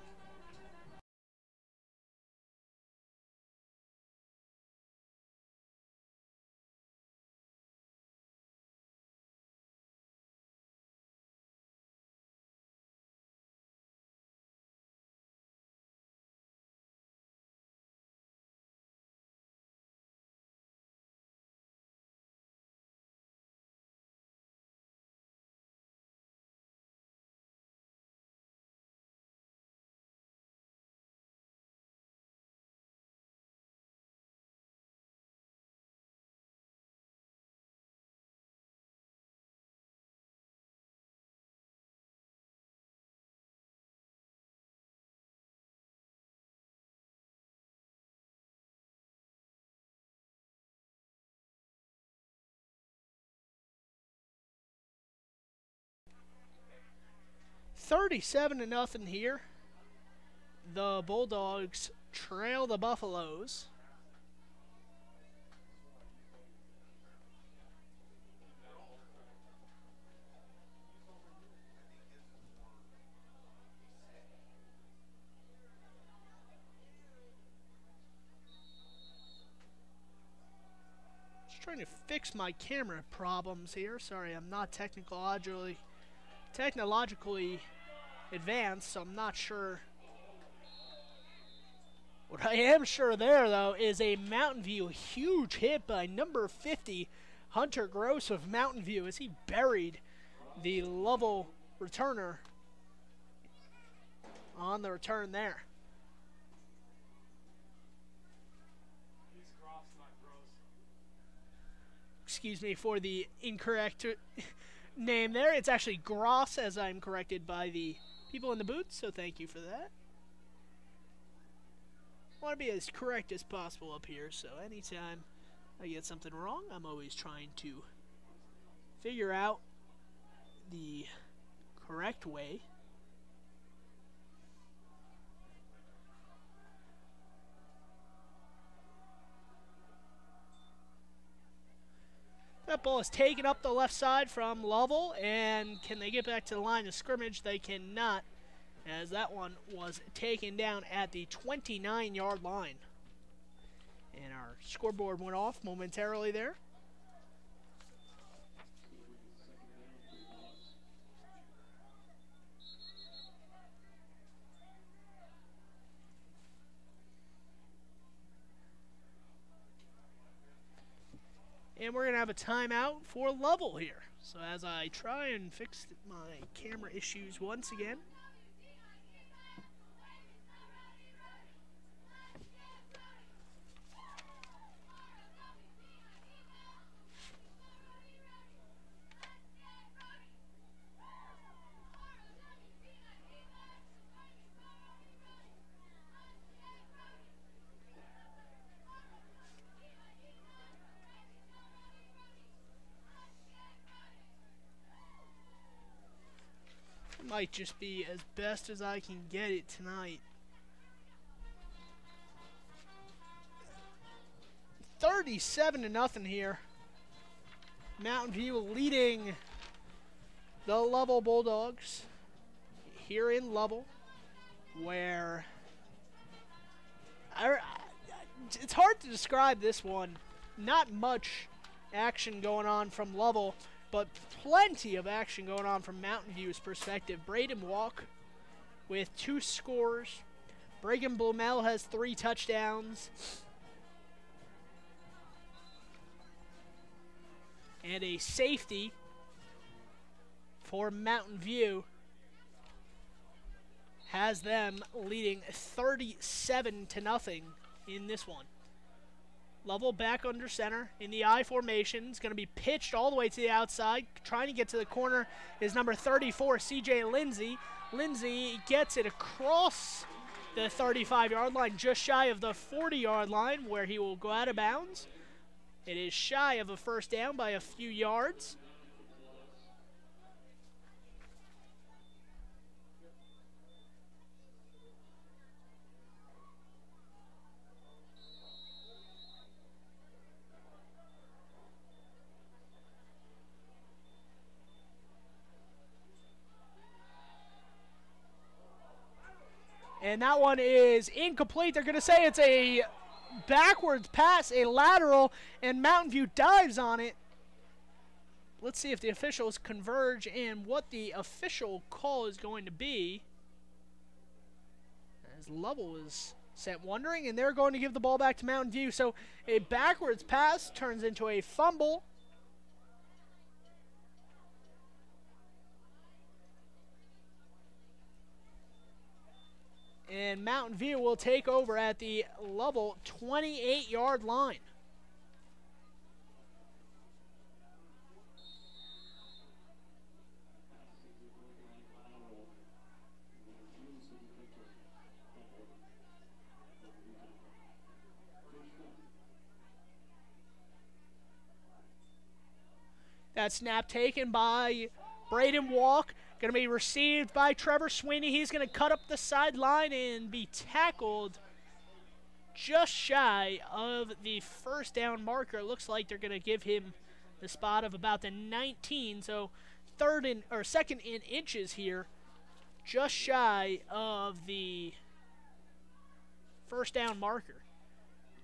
Speaker 1: $37-0 here. The Bulldogs trail the Buffaloes. Just trying to fix my camera problems here. Sorry, I'm not technologically advanced, so I'm not sure. What I am sure there, though, is a Mountain View huge hit by number 50, Hunter Gross of Mountain View, as he buried the Lovell returner on the return there. excuse me for the incorrect name there. It's actually Gross, as I'm corrected by the people in the booth, so thank you for that. I want to be as correct as possible up here, so anytime I get something wrong, I'm always trying to figure out the correct way. That ball is taken up the left side from Lovell, and can they get back to the line of scrimmage? They cannot, as that one was taken down at the 29-yard line. And our scoreboard went off momentarily there. And we're going to have a timeout for Lovell here. So as I try and fix my camera issues once again. Might just be as best as I can get it tonight. 37-0 here. Mountain View leading the Lovell Bulldogs here in Lovell, where it's hard to describe this one. Not much action going on from Lovell, but plenty of action going on from Mountain View's perspective. Braden Walk with 2 scores. Brigham Blumell has 3 touchdowns. And a safety for Mountain View has them leading 37-0 in this one. Lovell back under center in the I formation. It's going to be pitched all the way to the outside. Trying to get to the corner is number 34, C.J. Lindsay. Lindsay gets it across the 35-yard line, just shy of the 40-yard line, where he will go out of bounds. It is shy of a first down by a few yards. And that one is incomplete. They're going to say it's a backwards pass, a lateral, and Mountain View dives on it. Let's see if the officials converge and what the official call is going to be. As Lovell is sent wondering, and they're going to give the ball back to Mountain View. So a backwards pass turns into a fumble. And Mountain View will take over at the Lovell 28-yard line. That snap taken by Braden Walk. Going to be received by Trevor Sweeney. He's going to cut up the sideline and be tackled just shy of the first down marker. It looks like they're going to give him the spot of about the 19. So second in inches here, just shy of the first down marker.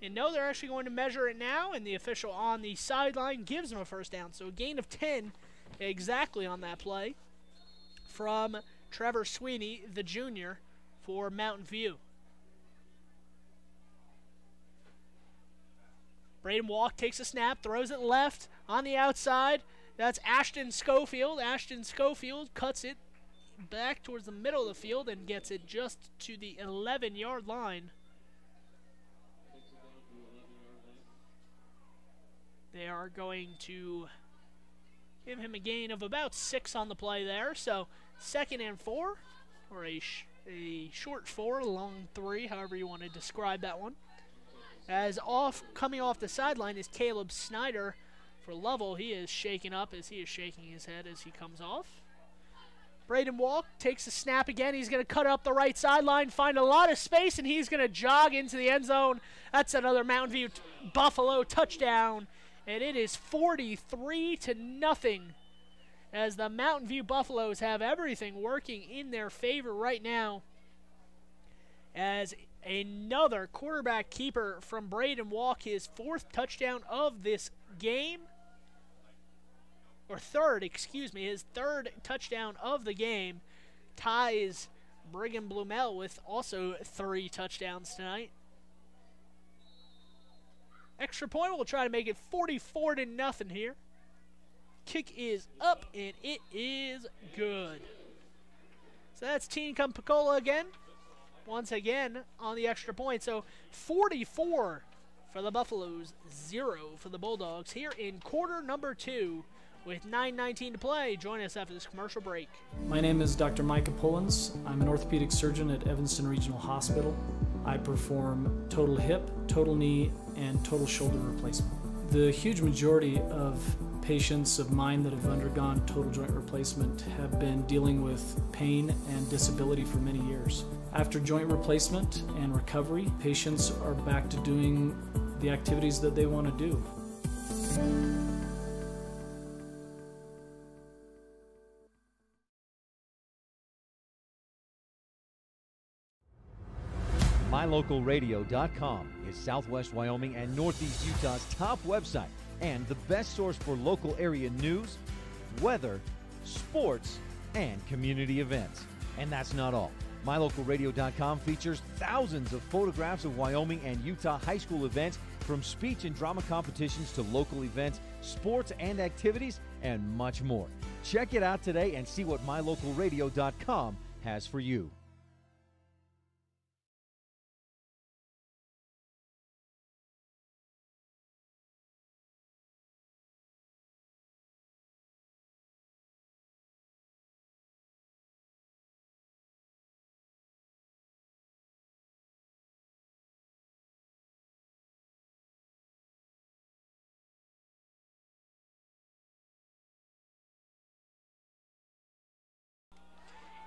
Speaker 1: And no, they're actually going to measure it now, and the official on the sideline gives him a first down. So a gain of 10 exactly on that play from Trevor Sweeney, the junior, for Mountain View. Braden Walk takes a snap, throws it left on the outside. That's Ashton Schofield. Ashton Schofield cuts it back towards the middle of the field and gets it just to the 11-yard line. They are are going to give him a gain of about 6 on the play there. So 2nd and 4, or a short 4, long 3, however you want to describe that one. As coming off the sideline is Caleb Snyder for Lovell. He is shaken up as he is shaking his head as he comes off. Braden Walk takes a snap again. He's going to cut up the right sideline, find a lot of space, and he's going to jog into the end zone. That's another Mountain View Buffalo touchdown, and it is 43-0 as the Mountain View Buffaloes have everything working in their favor right now, as another quarterback keeper from Braden Walk, his 4th touchdown of this game, or 3rd, excuse me, his 3rd touchdown of the game, ties Brigham Blumell with also 3 touchdowns tonight. Extra point will try to make it 44-0 here. Kick is up, and it is good. So that's Teen Compicola again. Once again on the extra point. So 44 for the Buffaloes, 0 for the Bulldogs here in quarter number 2 with 9:19 to play. Join us after this commercial break.
Speaker 4: My name is Dr. Micah Pullins. I'm an orthopedic surgeon at Evanston Regional Hospital. I perform total hip, total knee, and total shoulder replacement. The huge majority of patients of mine that have undergone total joint replacement have been dealing with pain and disability for many years. After joint replacement and recovery, patients are back to doing the activities that they want to do.
Speaker 5: MyLocalRadio.com is Southwest Wyoming and Northeast Utah's top website and the best source for local area news, weather, sports, and community events. And that's not all. MyLocalRadio.com features thousands of photographs of Wyoming and Utah high school events, from speech and drama competitions to local events, sports and activities, and much more. Check it out today and see what MyLocalRadio.com has for you.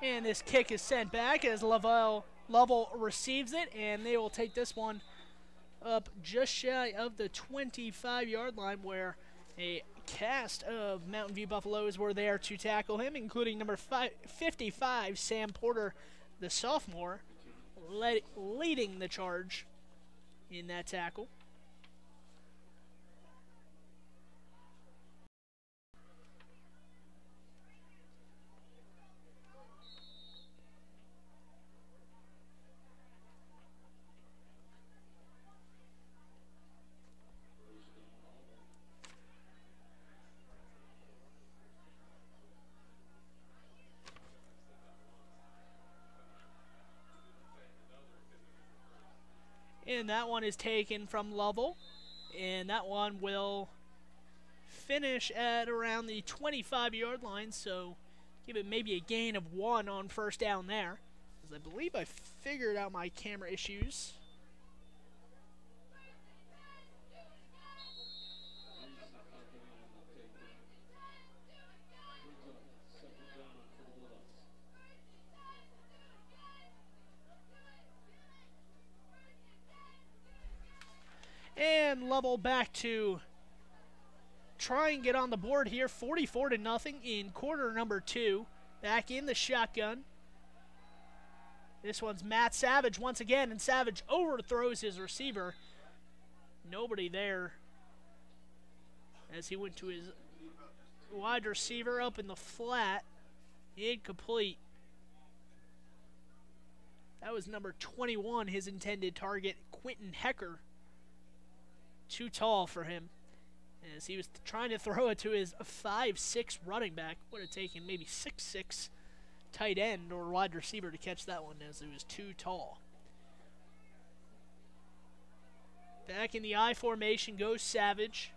Speaker 1: And this kick is sent back as Lovell receives it, and they will take this one up just shy of the 25-yard line, where a cast of Mountain View Buffaloes were there to tackle him, including number 55, Sam Porter, the sophomore, leading the charge in that tackle. And that one is taken from Lovell, and that one will finish at around the 25-yard line, so give it maybe a gain of 1 on first down there, as I believe I figured out my camera issues. And Lovell back to try and get on the board here. 44-0 in quarter number 2. Back in the shotgun. This one's Matt Savage once again, and Savage overthrows his receiver. Nobody there as he went to his wide receiver up in the flat. Incomplete. That was number 21, his intended target, Quentin Hecker. Too tall for him, as he was trying to throw it to his 5'6" running back. Would have taken maybe 6'6" tight end or wide receiver to catch that one, as it was too tall. Back in the I formation goes Savage.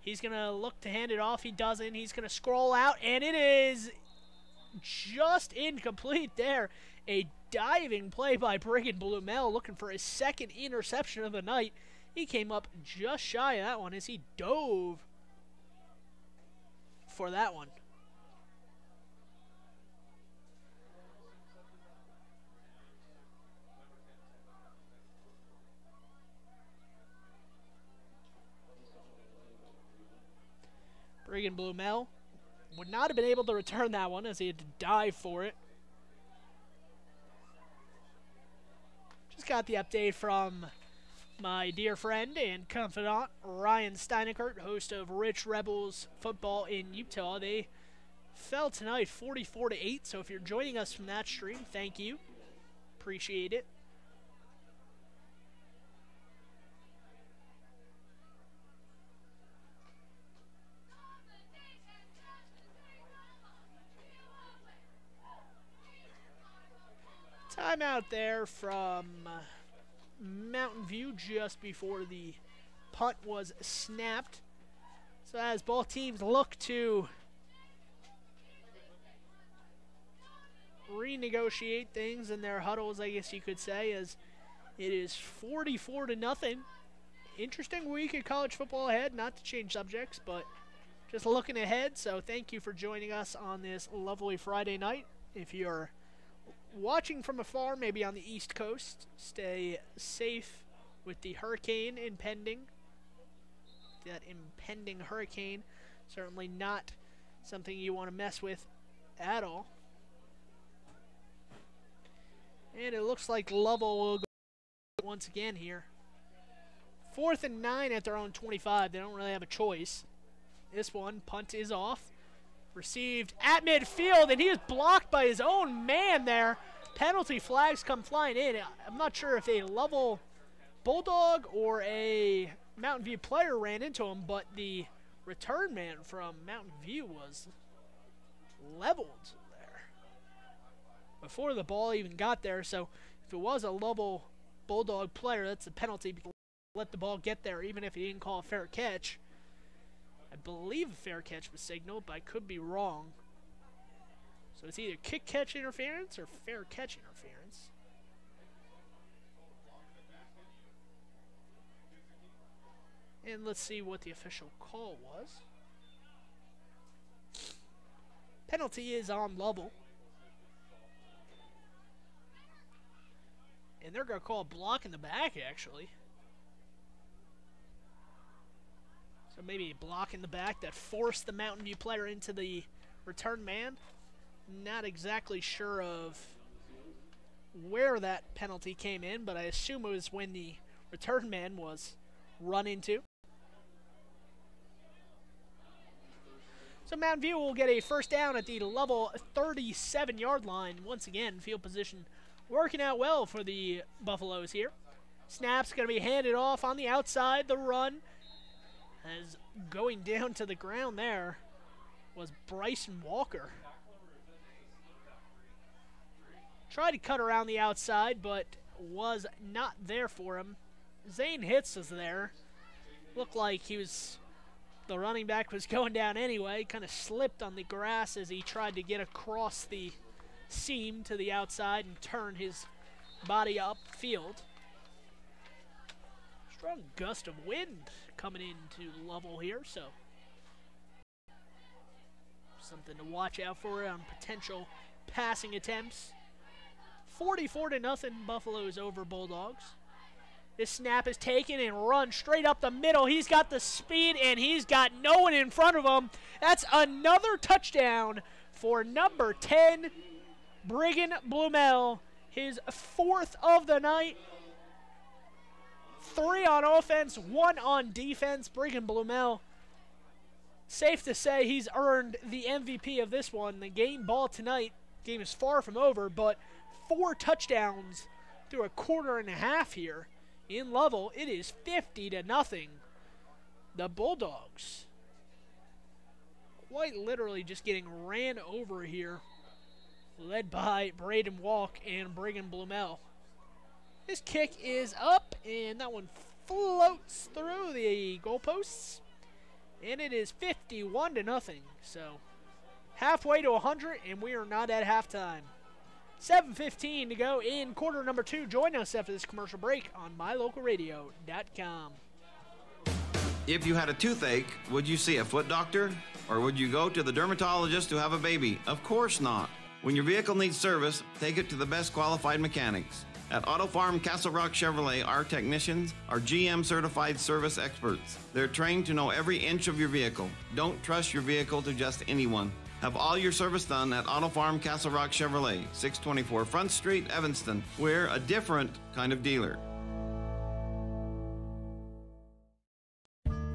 Speaker 1: He's going to look to hand it off. He doesn't. He's going to scroll out, and it is just incomplete there. A diving play by Brigham Blumell, looking for his second interception of the night. He came up just shy of that one as he dove for that one. Brigham Blumell would not have been able to return that one as he had to dive for it. Just got the update from my dear friend and confidant, Ryan Steinekert, host of Rich Rebels Football in Utah. They fell tonight 44-8, so if you're joining us from that stream, thank you. Appreciate it. Timeout there from Mountain View just before the punt was snapped. So as both teams look to renegotiate things in their huddles, I guess you could say, as it is 44-0. Interesting week of college football ahead, not to change subjects, but just looking ahead. So thank you for joining us on this lovely Friday night. If you're watching from afar, maybe on the East Coast, stay safe with the hurricane impending. That impending hurricane, certainly not something you want to mess with at all. And it looks like Lovell will go once again here. 4th and 9 at their own 25. They don't really have a choice. This one, punt is off. Received at midfield, and he is blocked by his own man there. Penalty flags come flying in. I'm not sure if a Lovell Bulldog or a Mountain View player ran into him, but the return man from Mountain View was leveled there before the ball even got there. So if it was a Lovell Bulldog player, that's a penalty. Let the ball get there, even if he didn't call a fair catch. I believe a fair catch was signaled, but I could be wrong. So it's either kick-catch interference or fair catch interference. And let's see what the official call was. Penalty is on Lovell. And they're going to call a block in the back, actually. So maybe a block in the back that forced the Mountain View player into the return man. Not exactly sure of where that penalty came in, but I assume it was when the return man was run into. So Mountain View will get a first down at the Lovell 37-yard line. Once again, field position working out well for the Buffaloes here. Snap's going to be handed off on the outside. The run, as going down to the ground there, was Bryson Walker. Tried to cut around the outside, but was not there for him. Zane Hitz was there. Looked like the running back was going down anyway. Kind of slipped on the grass as he tried to get across the seam to the outside and turn his body upfield. Strong gust of wind coming into Lovell here, so something to watch out for on potential passing attempts. 44-0, Buffaloes over Bulldogs. This snap is taken and run straight up the middle. He's got the speed, and he's got no one in front of him. That's another touchdown for number 10, Brigham Blumell. His 4th of the night. 3 on offense, 1 on defense. Brigham Blumell, safe to say he's earned the MVP of this one. The game ball tonight, game is far from over, but 4 touchdowns through a quarter and a half here in Lovell. It is 50-0. The Bulldogs quite literally just getting ran over here, led by Braden Walk and Brigham Blumell. This kick is up, and that one floats through the goalposts. And it is 51-0. So halfway to 100, and we are not at halftime. 7:15 to go in quarter number 2. Join us after this commercial break on mylocalradio.com.
Speaker 3: If you had a toothache, would you see a foot doctor? Or would you go to the dermatologist to have a baby? Of course not. When your vehicle needs service, take it to the best qualified mechanics. At Auto Farm Castle Rock Chevrolet, our technicians are GM certified service experts. They're trained to know every inch of your vehicle. Don't trust your vehicle to just anyone. Have all your service done at Auto Farm Castle Rock Chevrolet, 624 Front Street, Evanston. We're a different kind of dealer.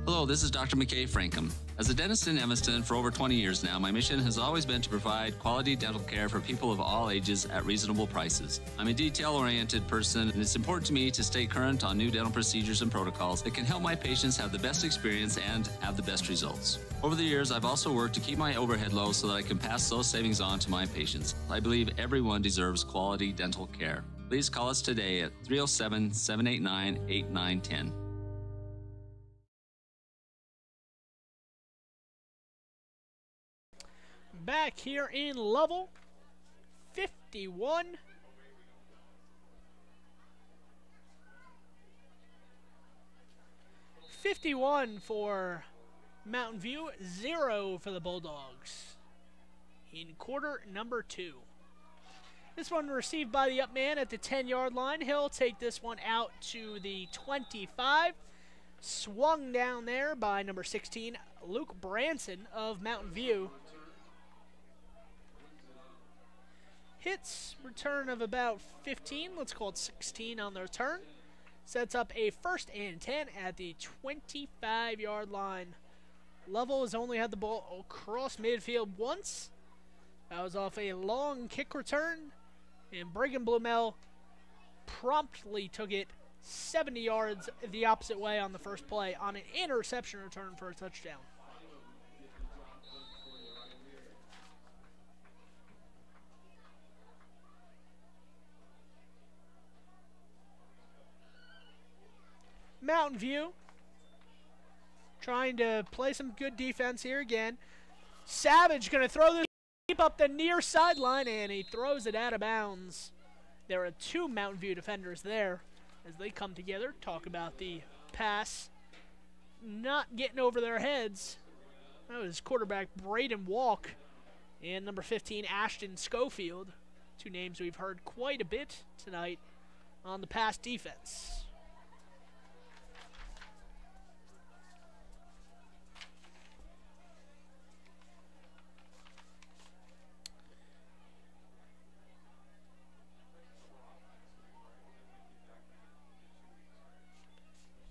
Speaker 6: Hello, this is Dr. McKay Frankham. As a dentist in Evanston for over 20 years now, my mission has always been to provide quality dental care for people of all ages at reasonable prices. I'm a detail-oriented person, and it's important to me to stay current on new dental procedures and protocols that can help my patients have the best experience and have the best results. Over the years, I've also worked to keep my overhead low so that I can pass those savings on to my patients. I believe everyone deserves quality dental care. Please call us today at 307-789-8910.
Speaker 1: Back here in Lovell, 51. $51 for Mountain View, 0 for the Bulldogs in quarter number 2. This one received by the up man at the 10-yard line. He'll take this one out to the 25. Swung down there by number 16, Luke Branson of Mountain View. Hits, return of about 15, let's call it 16 on the return. Sets up a 1st and 10 at the 25-yard line. Lovell has only had the ball across midfield once. That was off a long kick return, and Brigham Blumell promptly took it 70 yards the opposite way on the first play on an interception return for a touchdown. Mountain View trying to play some good defense here again. Savage going to throw this deep up the near sideline, and he throws it out of bounds. There are 2 Mountain View defenders there as they come together, talk about the pass not getting over their heads. That was quarterback Braden Walk and number 15 Ashton Schofield, 2 names we've heard quite a bit tonight on the pass defense.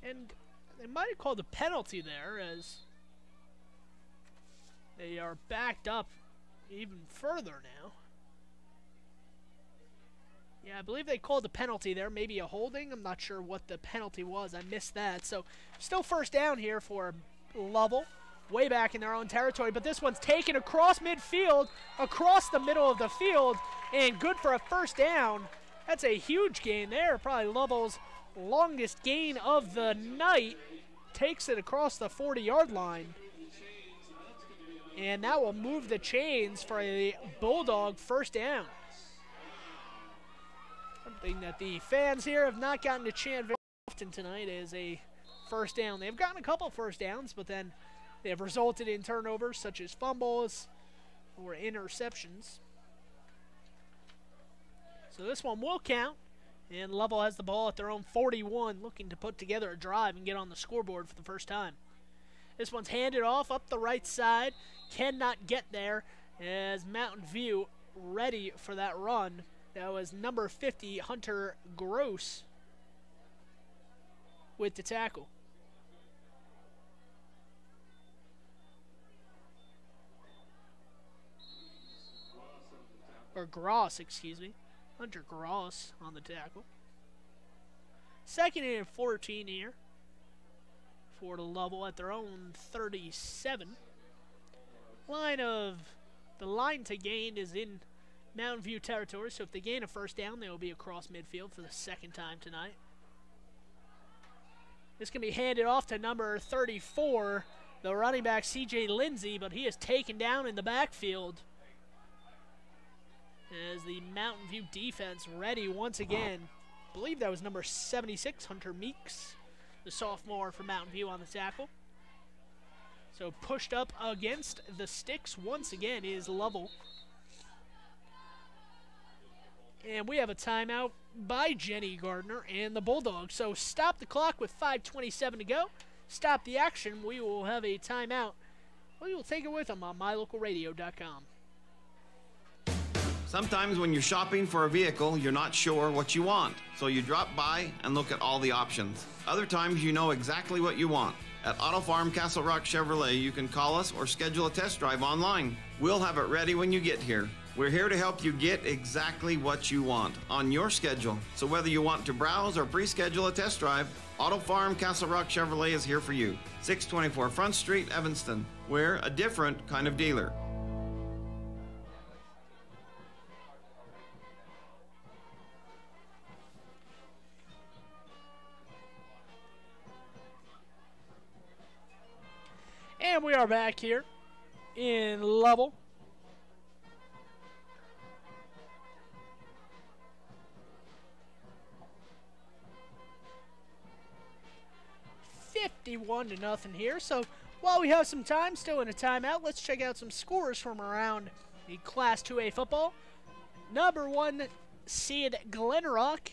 Speaker 1: And they might have called a penalty there as they are backed up even further now. Yeah, I believe they called a penalty there, maybe a holding. I'm not sure what the penalty was. I missed that. So still 1st down here for Lovell, way back in their own territory. But this one's taken across midfield, across the middle of the field, and good for a 1st down. That's a huge gain there. Probably Lovell's longest gain of the night. Takes it across the 40-yard line, and that will move the chains for a Bulldog 1st down. Something that the fans here have not gotten to chant very often tonight is a 1st down. They've gotten a couple 1st downs, but then they have resulted in turnovers such as fumbles or interceptions. So this one will count. And Lovell has the ball at their own 41, looking to put together a drive and get on the scoreboard for the first time. This one's handed off up the right side. Cannot get there as Mountain View ready for that run. That was number 50, Hunter Gross, with the tackle. Or Gross, excuse me. Hunter Gross on the tackle. 2nd and 14 here for Lovell at their own 37. The line to gain is in Mountain View territory, so if they gain a 1st down, they will be across midfield for the 2nd time tonight. This can be handed off to number 34, the running back C.J. Lindsey, but he is taken down in the backfield as the Mountain View defense ready once again. I believe that was number 76, Hunter Meeks, the sophomore for Mountain View on the tackle. So pushed up against the sticks once again is Lovell. And we have a timeout by Jenny Gardner and the Bulldogs. So stop the clock with 5:27 to go. Stop the action. We will have a timeout. We will take it with them on mylocalradio.com.
Speaker 3: Sometimes when you're shopping for a vehicle, you're not sure what you want, so you drop by and look at all the options. Other times you know exactly what you want. At Auto Farm Castle Rock Chevrolet, you can call us or schedule a test drive online. We'll have it ready when you get here. We're here to help you get exactly what you want on your schedule. So whether you want to browse or pre-schedule a test drive, Auto Farm Castle Rock Chevrolet is here for you. 624 Front Street, Evanston. We're a different kind of dealer.
Speaker 1: And we are back here in Lovell. $51-0 here. So while we have some time, still in a timeout, let's check out some scores from around the Class 2A football. Number 1 seed Glenrock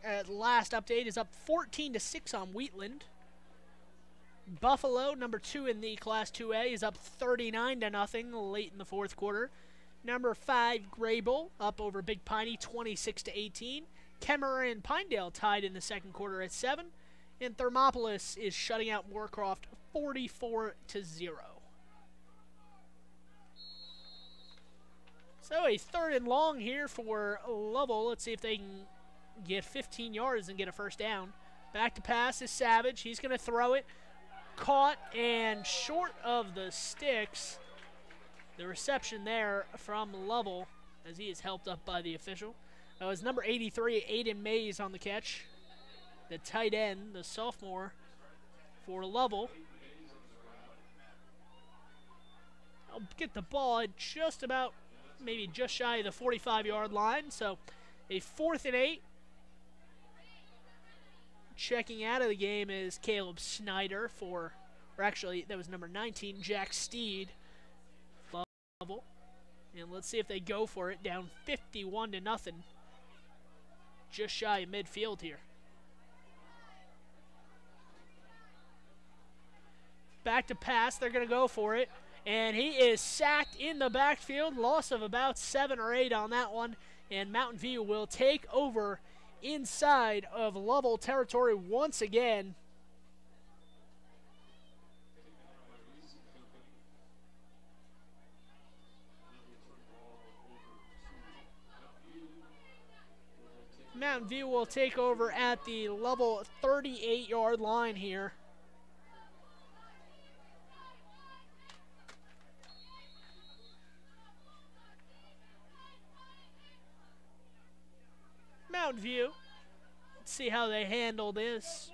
Speaker 1: at last update is up 14-6 on Wheatland. Buffalo, number 2 in the Class 2A, is up 39-0 late in the fourth quarter. Number 5 Graybull up over Big Piney 26-18. Kemmerer and Pinedale tied in the second quarter at 7. And Thermopolis is shutting out Moorcroft 44-0. So a third and long here for Lovell. Let's see if they can get 15 yards and get a first down. Back to pass is Savage. He's going to throw it. Caught and short of the sticks. The reception there from Lovell as he is helped up by the official. That was number 83, Aiden Mays on the catch. The tight end, the sophomore for Lovell. I'll get the ball at just about, maybe just shy of the 45-yard line. So a 4th and 8. Checking out of the game is Caleb Snyder or actually, that was number 19, Jack Steed. Lovell. And let's see if they go for it, down 51-0. Just shy of midfield here. Back to pass, they're going to go for it. And he is sacked in the backfield, loss of about 7 or 8 on that one. And Mountain View will take over inside of Lovell territory once again. Mountain View will take over at the Lovell 38-yard line here. Mountain View. Let's see how they handle this.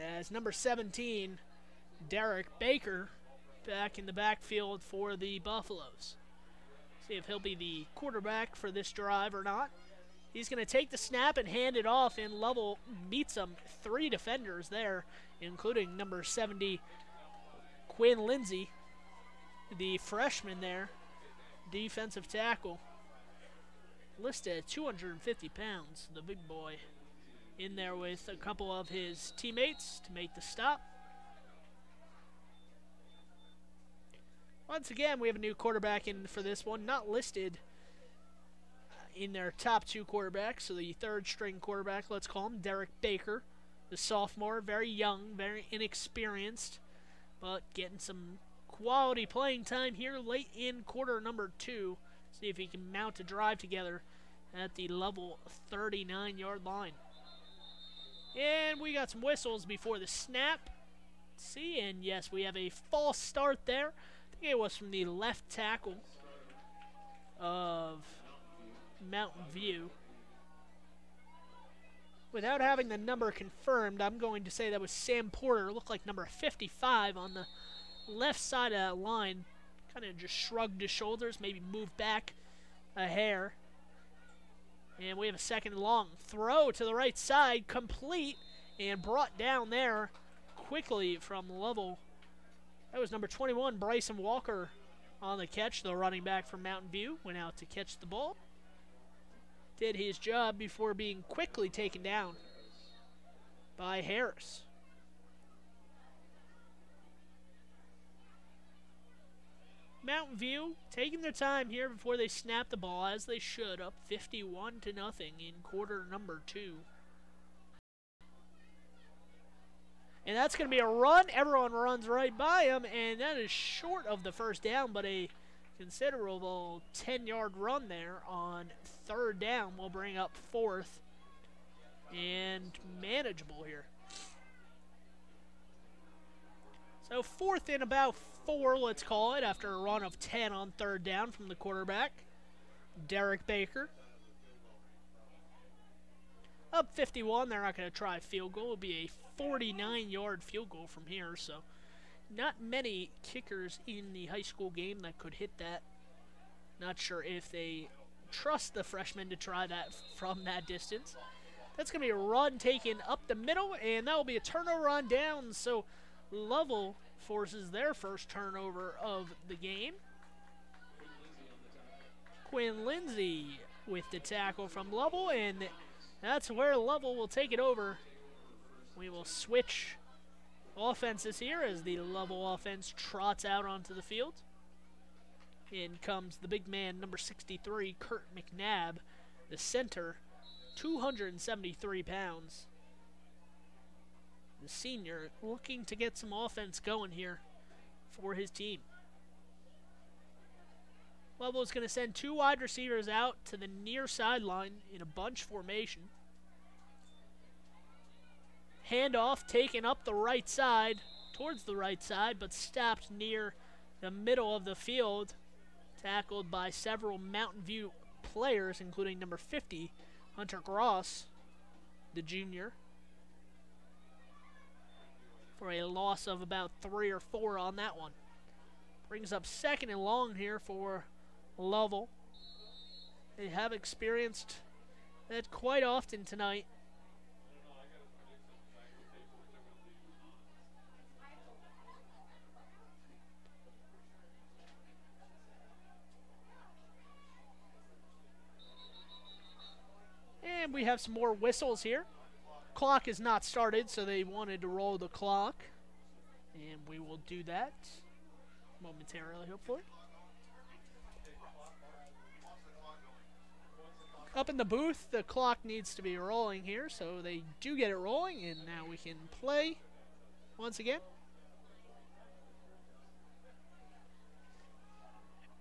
Speaker 1: As number 17, Derek Baker, back in the backfield for the Buffaloes. See if he'll be the quarterback for this drive or not. He's going to take the snap and hand it off, and Lovell beats him. 3 defenders there, including number 70, Quinn Lindsay, the freshman there, defensive tackle. Listed at 250 pounds, the big boy, in there with a couple of his teammates to make the stop. Once again, we have a new quarterback in for this one, not listed in their top 2 quarterbacks, so the third string quarterback, let's call him, Derek Baker, the sophomore, very young, very inexperienced, but getting some quality playing time here late in quarter number 2. See if he can mount a drive together at the Lovell 39-yard line. And we got some whistles before the snap. Let's see, and yes, we have a false start there. I think it was from the left tackle of Mountain View. Without having the number confirmed, I'm going to say that was Sam Porter. Looked like number 55 on the left side of that line. Kind of just shrugged his shoulders, maybe moved back a hair. And we have a second long throw to the right side, complete, and brought down there quickly from Lovell. That was number 21, Bryson Walker, on the catch. The running back from Mountain View went out to catch the ball. Did his job before being quickly taken down by Harris. Mountain View taking their time here before they snap the ball, as they should, up 51-0 in quarter number 2. And that's going to be a run. Everyone runs right by him, and that is short of the first down, but a considerable 10-yard run there on third down will bring up fourth and manageable here. So fourth and about 4, let's call it, after a run of 10 on third down from the quarterback, Derek Baker. Up 51, they're not going to try a field goal. It'll be a 49-yard field goal from here, so not many kickers in the high school game that could hit that. Not sure if they trust the freshmen to try that from that distance. That's going to be a run taken up the middle, and that will be a turnover on downs. So Lovell forces their first turnover of the game. Quinn Lindsay with the tackle from Lovell, and that's where Lovell will take it over. We will switch offenses here as the Lovell offense trots out onto the field. In comes the big man, number 63, Kurt McNabb, the center, 273 pounds. The senior looking to get some offense going here for his team. Lovell is going to send 2 wide receivers out to the near sideline in a bunch formation. Handoff taken up the right side, towards the right side, but stopped near the middle of the field. Tackled by several Mountain View players, including number 50, Hunter Gross, the junior, for a loss of about 3 or 4 on that one. Brings up second and long here for Lovell. They have experienced that quite often tonight. And we have some more whistles here. Clock is not started, so they wanted to roll the clock. And we will do that momentarily, hopefully. Up in the booth, the clock needs to be rolling here, so they do get it rolling, and now we can play once again.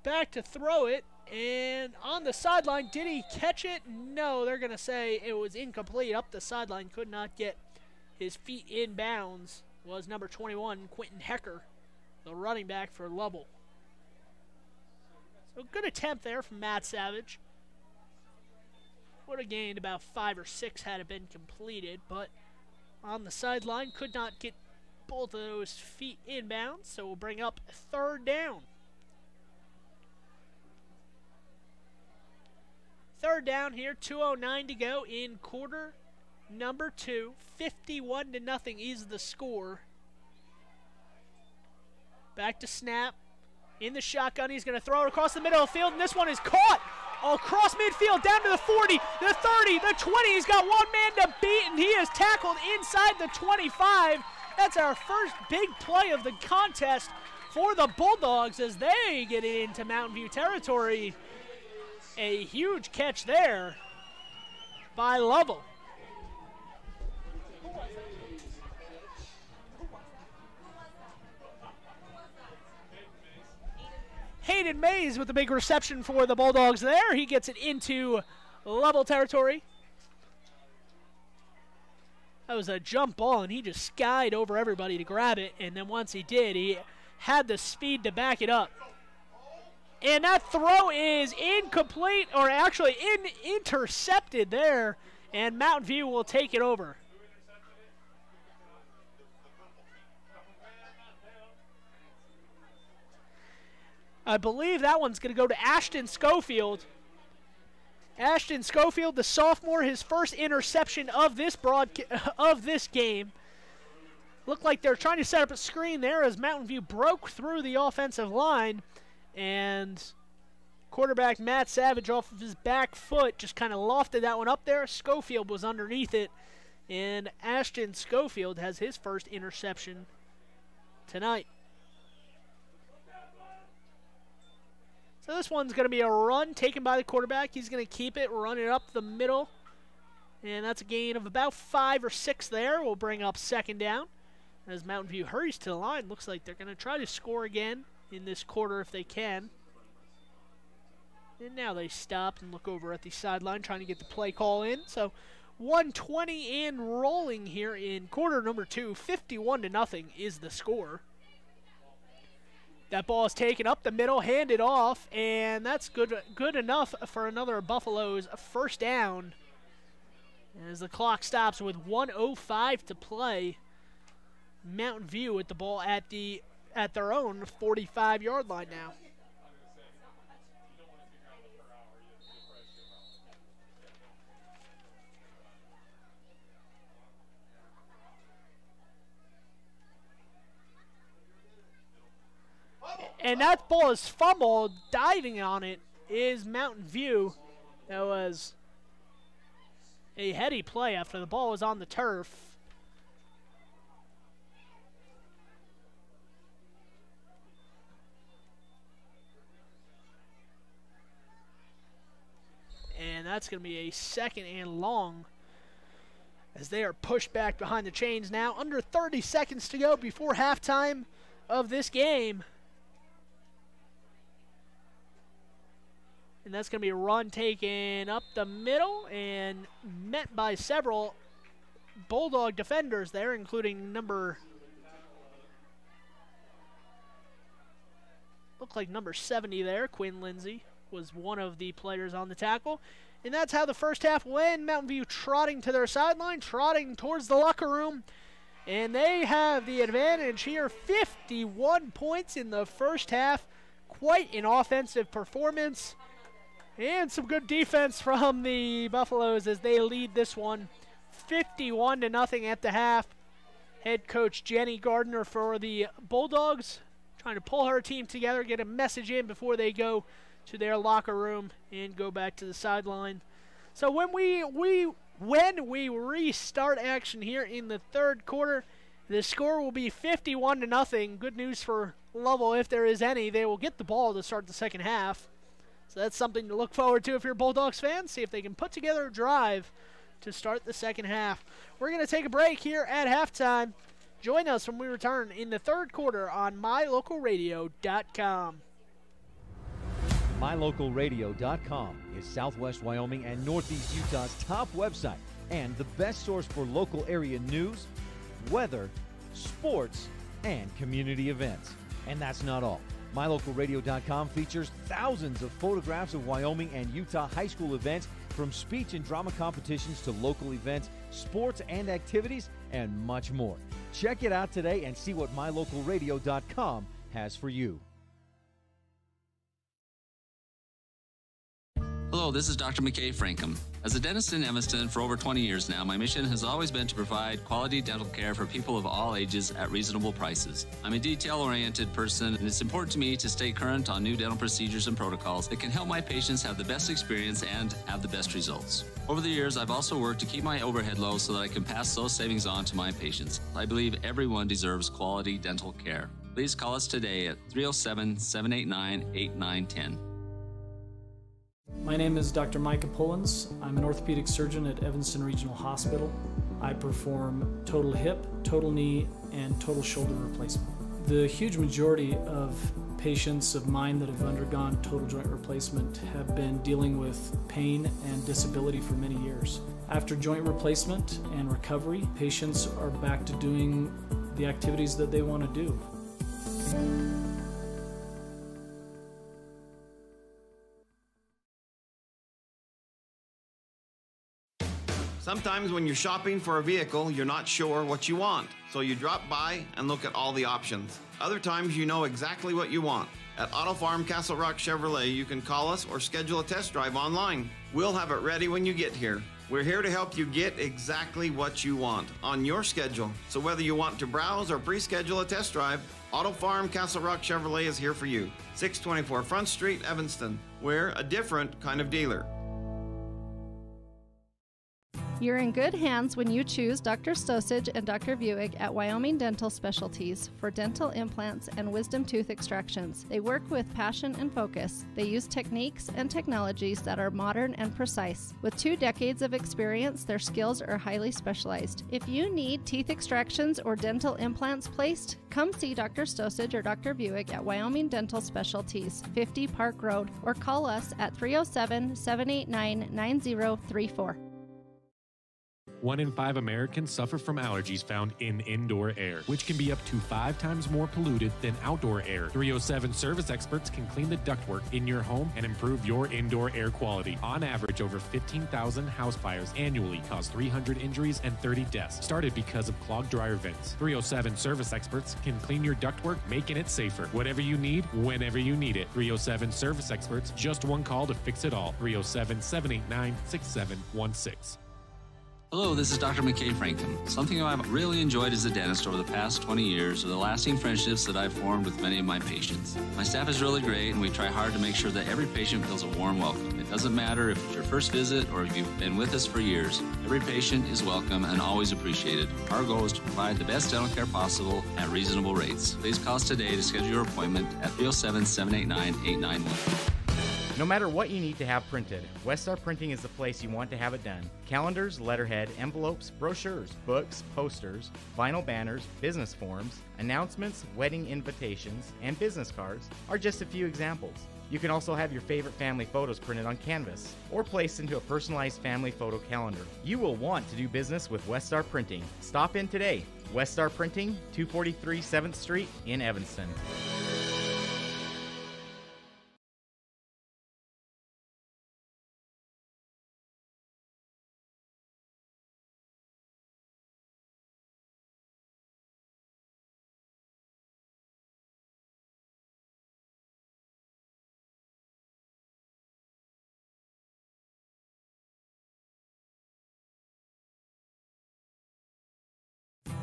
Speaker 1: Back to throw it, and on the sideline, did he catch it? No, they're going to say it was incomplete. Up the sideline, could not get his feet in bounds, was number 21, Quentin Hecker, the running back for Lovell. So good attempt there from Matt Savage. Would have gained about 5 or 6 had it been completed, but on the sideline, could not get both of those feet in bounds, so we'll bring up third down. Third down here, 2:09 to go in quarter number 2. 51-0 is the score. Back to snap. In the shotgun, he's going to throw it across the middle of the field, and this one is caught across midfield, down to the 40, the 30, the 20. He's got one man to beat, and he is tackled inside the 25. That's our first big play of the contest for the Bulldogs as they get into Mountain View territory. A huge catch there by Lovell. Hayden Mays with the big reception for the Bulldogs there. He gets it into Lovell territory. That was a jump ball, and he just skied over everybody to grab it, and then once he did, he had the speed to back it up. And that throw is incomplete, or actually intercepted there. and Mountain View will take it over. I believe that one's going to go to Ashton Schofield. Ashton Schofield, the sophomore, his first interception of this game. Looked like they're trying to set up a screen there as Mountain View broke through the offensive line, and quarterback Matt Savage off of his back foot just kind of lofted that one up there. Schofield was underneath it, and Ashton Schofield has his first interception tonight. So this one's going to be a run taken by the quarterback. He's going to keep it, run it up the middle. And that's a gain of about 5 or 6 there. We'll bring up second down. As Mountain View hurries to the line, looks like they're going to try to score again in this quarter if they can. And now they stop and look over at the sideline trying to get the play call in. So 1:20 and rolling here in quarter number 2. 51-0 is the score. That ball is taken up the middle, handed off, and that's good enough for another Buffalo's first down. As the clock stops with 1:05 to play, Mountain View with the ball at their own 45-yard line now. And that ball is fumbled. Diving on it is Mountain View. That was a heady play after the ball was on the turf. And that's going to be a second and long as they are pushed back behind the chains now. Under 30 seconds to go before halftime of this game. And that's going to be a run taken up the middle and met by several Bulldog defenders there, including number 70 there. Quinn Lindsay was one of the players on the tackle. And that's how the first half went. Mountain View trotting to their sideline, trotting towards the locker room. And they have the advantage here. 51 points in the first half. Quite an offensive performance. And some good defense from the Buffaloes as they lead this one 51-0 at the half. Head coach Jenny Gardner for the Bulldogs trying to pull her team together, get a message in before they go to their locker room and go back to the sideline. So when we restart action here in the third quarter, the score will be 51-0. Good news for Lovell, if there is any. They will get the ball to start the second half. So that's something to look forward to if you're a Bulldogs fan. See if they can put together a drive to start the second half. We're going to take a break here at halftime. Join us when we return in the third quarter on MyLocalRadio.com.
Speaker 5: MyLocalRadio.com is Southwest Wyoming and Northeast Utah's top website and the best source for local area news, weather, sports, and community events. And that's not all. MyLocalRadio.com features thousands of photographs of Wyoming and Utah high school events, from speech and drama competitions to local events, sports and activities, and much more. Check it out today and see what MyLocalRadio.com has for you.
Speaker 6: Hello, this is Dr. McKay Frankham. As a dentist in Evanston for over 20 years now, my mission has always been to provide quality dental care for people of all ages at reasonable prices. I'm a detail-oriented person, and it's important to me to stay current on new dental procedures and protocols that can help my patients have the best experience and have the best results. Over the years, I've also worked to keep my overhead low so that I can pass those savings on to my patients. I believe everyone deserves quality dental care. Please call us today at 307-789-8910.
Speaker 4: My name is Dr. Micah Pullins. I'm an orthopedic surgeon at Evanston Regional Hospital. I perform total hip, total knee, and total shoulder replacement. The huge majority of patients of mine that have undergone total joint replacement have been dealing with pain and disability for many years. After joint replacement and recovery, patients are back to doing the activities that they want to do.
Speaker 3: Sometimes when you're shopping for a vehicle, you're not sure what you want, so you drop by and look at all the options. Other times you know exactly what you want. At Auto Farm Castle Rock Chevrolet, you can call us or schedule a test drive online. We'll have it ready when you get here. We're here to help you get exactly what you want on your schedule. So whether you want to browse or pre-schedule a test drive, Auto Farm Castle Rock Chevrolet is here for you. 624 Front Street, Evanston. We're a different kind of dealer.
Speaker 7: You're in good hands when you choose Dr. Stosage and Dr. Buick at Wyoming Dental Specialties for dental implants and wisdom tooth extractions. They work with passion and focus. They use techniques and technologies that are modern and precise. With 2 decades of experience, their skills are highly specialized. If you need teeth extractions or dental implants placed, come see Dr. Stosage or Dr. Buick at Wyoming Dental Specialties, 50 Park Road, or call us at 307-789-9034.
Speaker 2: 1 in 5 Americans suffer from allergies found in indoor air, which can be up to 5 times more polluted than outdoor air. 307 service experts can clean the ductwork in your home and improve your indoor air quality. On average, over 15,000 house fires annually cause 300 injuries and 30 deaths, started because of clogged dryer vents. 307 service experts can clean your ductwork, making it safer. Whatever you need, whenever you need it. 307 service experts, just one call to fix it all. 307-789-6716.
Speaker 6: Hello, this is Dr. McKay Franklin. Something I've really enjoyed as a dentist over the past 20 years are the lasting friendships that I've formed with many of my patients. My staff is really great, and we try hard to make sure that every patient feels a warm welcome. It doesn't matter if it's your first visit or if you've been with us for years. Every patient is welcome and always appreciated. Our goal is to provide the best dental care possible at reasonable rates. Please call us today to schedule your appointment at 307-789-891.
Speaker 8: No matter what you need to have printed, Westar Printing is the place you want to have it done. Calendars, letterhead, envelopes, brochures, books, posters, vinyl banners, business forms, announcements, wedding invitations, and business cards are just a few examples. You can also have your favorite family photos printed on canvas or placed into a personalized family photo calendar. You will want to do business with Westar Printing. Stop in today. Westar Printing, 243 7th Street in Evanston.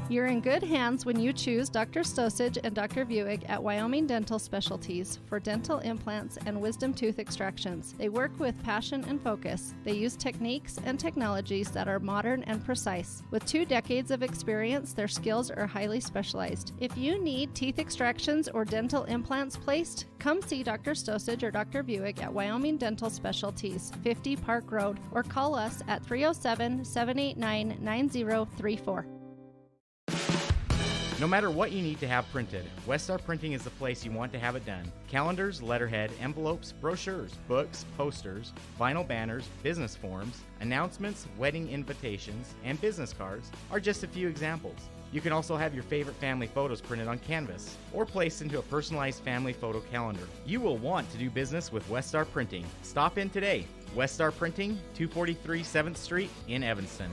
Speaker 7: You're in good hands when you choose Dr. Stosage and Dr. Buick at Wyoming Dental Specialties for dental implants and wisdom tooth extractions. They work with passion and focus. They use techniques and technologies that are modern and precise. With 2 decades of experience, their skills are highly specialized. If you need teeth extractions or dental implants placed, come see Dr. Stosage or Dr. Buick at Wyoming Dental Specialties, 50 Park Road, or call us at 307-789-9034.
Speaker 8: No matter what you need to have printed, Westar Printing is the place you want to have it done. Calendars, letterhead, envelopes, brochures, books, posters, vinyl banners, business forms, announcements, wedding invitations, and business cards are just a few examples. You can also have your favorite family photos printed on canvas or placed into a personalized family photo calendar. You will want to do business with Westar Printing. Stop in today. Westar Printing, 243 7th Street in Evanston.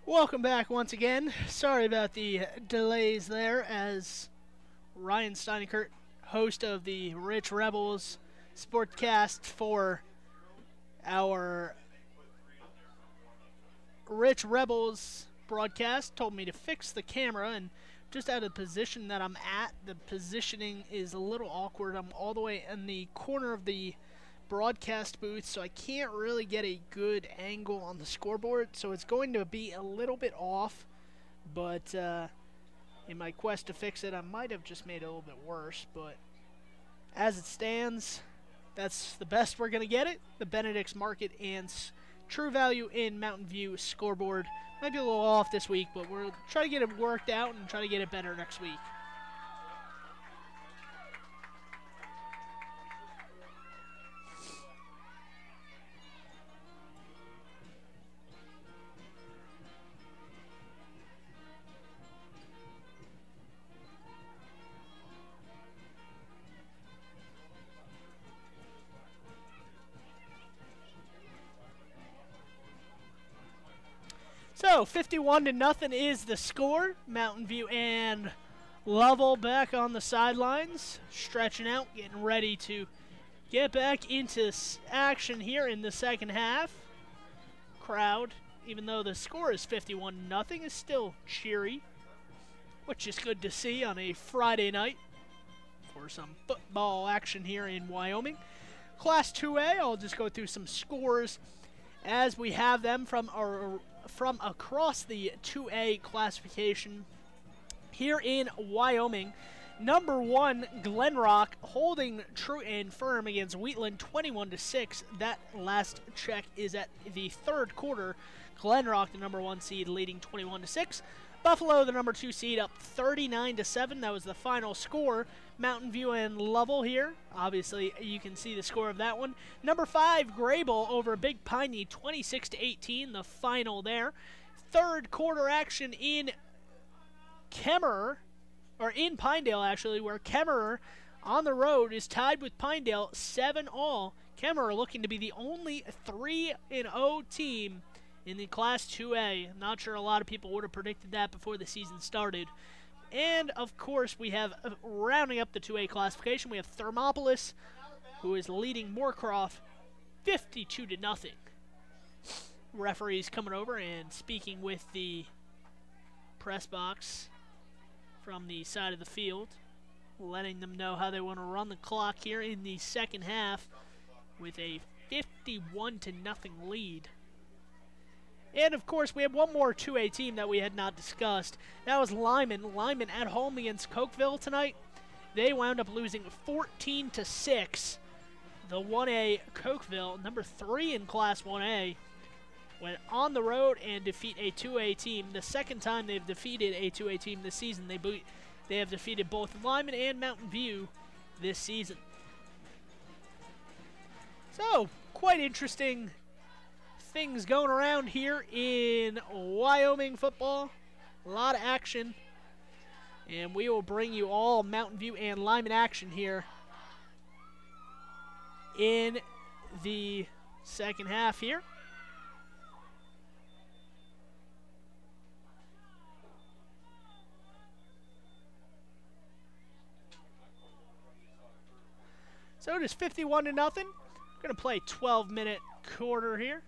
Speaker 1: Welcome back once again. Sorry about the delays there, as Ryan Steinekert, host of the Rich Rebels Sportcast for our Rich Rebels broadcast, told me to fix the camera, and just out of the position that I'm at, the positioning is a little awkward. I'm all the way in the corner of the broadcast booth, so I can't really get a good angle on the scoreboard, so it's going to be a little bit off, but in my quest to fix it, I might have just made it a little bit worse, but as it stands, that's the best we're going to get it. The Benedict's Market and True Value in Mountain View scoreboard might be a little off this week, but we'll try to get it worked out and try to get it better next week. So 51-0 is the score. Mountain View and Lovell back on the sidelines, stretching out, getting ready to get back into action here in the second half. Crowd, even though the score is 51-0, is still cheery, which is good to see on a Friday night for some football action here in Wyoming. Class 2A, I'll just go through some scores as we have them from across the 2A classification here in Wyoming. Number 1, Glen Rock, holding true and firm against Wheatland 21-6. That last check is at the third quarter. Glen Rock, the number 1 seed, leading 21-6. Buffalo, the number 2 seed, up 39-7. That was the final score. Mountain View and Lovell here. Obviously, you can see the score of that one. Number 5, Grable over Big Piney, 26-18. The final there. Third quarter action in Kemmerer, or in Pinedale actually, where Kemmerer on the road is tied with Pinedale 7-all. Kemmerer looking to be the only 3-0 team in the Class 2A. Not sure a lot of people would have predicted that before the season started. And, of course, we have, rounding up the 2A classification, we have Thermopolis, who is leading Moorcroft 52-0. Referees coming over and speaking with the press box from the side of the field, letting them know how they want to run the clock here in the second half with a 51-0 lead. And, of course, we have one more 2A team that we had not discussed. That was Lyman. Lyman at home against Cokeville tonight. They wound up losing 14-6. The 1A Cokeville, number 3 in Class 1A, went on the road and defeat a 2A team. The second time they've defeated a 2A team this season. They have defeated both Lyman and Mountain View this season. So, quite interesting things going around here in Wyoming football. A lot of action. And we will bring you all Mountain View and Lyman action here in the second half here. So it is 51-0. Going to play 12-minute quarter here.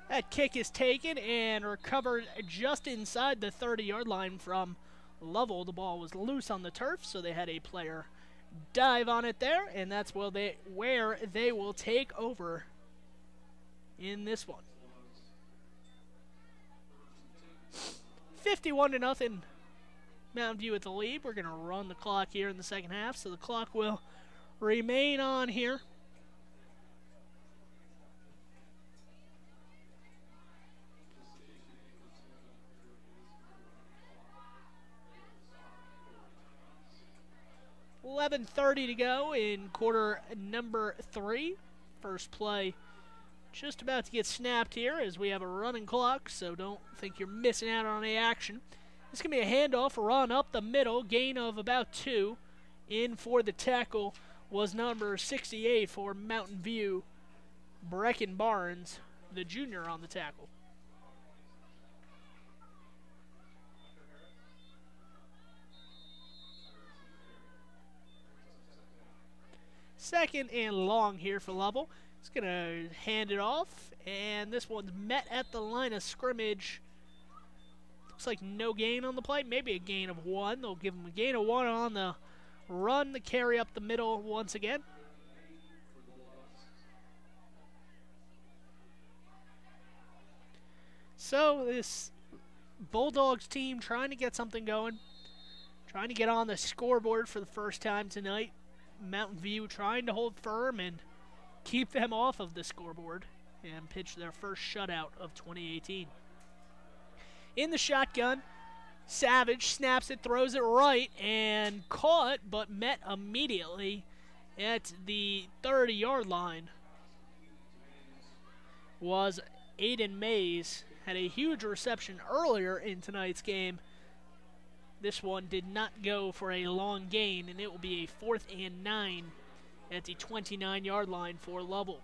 Speaker 1: That kick is taken and recovered just inside the 30-yard line from Lovell. The ball was loose on the turf, so they had a player dive on it there, and that's where they will take over in this one. 51-0. Mountain View at the lead. We're going to run the clock here in the second half, so the clock will remain on here. 11:30 to go in quarter number 3. First play just about to get snapped here as we have a running clock, so don't think you're missing out on any action. This is going to be a handoff, run up the middle, gain of about 2. In for the tackle was number 68 for Mountain View, Brecken Barnes, the junior on the tackle. Second and long here for Lovell. He's going to hand it off, and this one's met at the line of scrimmage. Looks like no gain on the play, maybe a gain of 1. They'll give him a gain of 1 on the run, the carry up the middle once again. So this Bulldogs team trying to get something going, trying to get on the scoreboard for the first time tonight. Mountain View trying to hold firm and keep them off of the scoreboard and pitch their first shutout of 2018. In the shotgun, Savage snaps it, throws it right, and caught, but met immediately at the 30-yard line was Aiden Mays. Had a huge reception earlier in tonight's game. This one did not go for a long gain, and it will be a 4th and 9 at the 29-yard line for Lovell.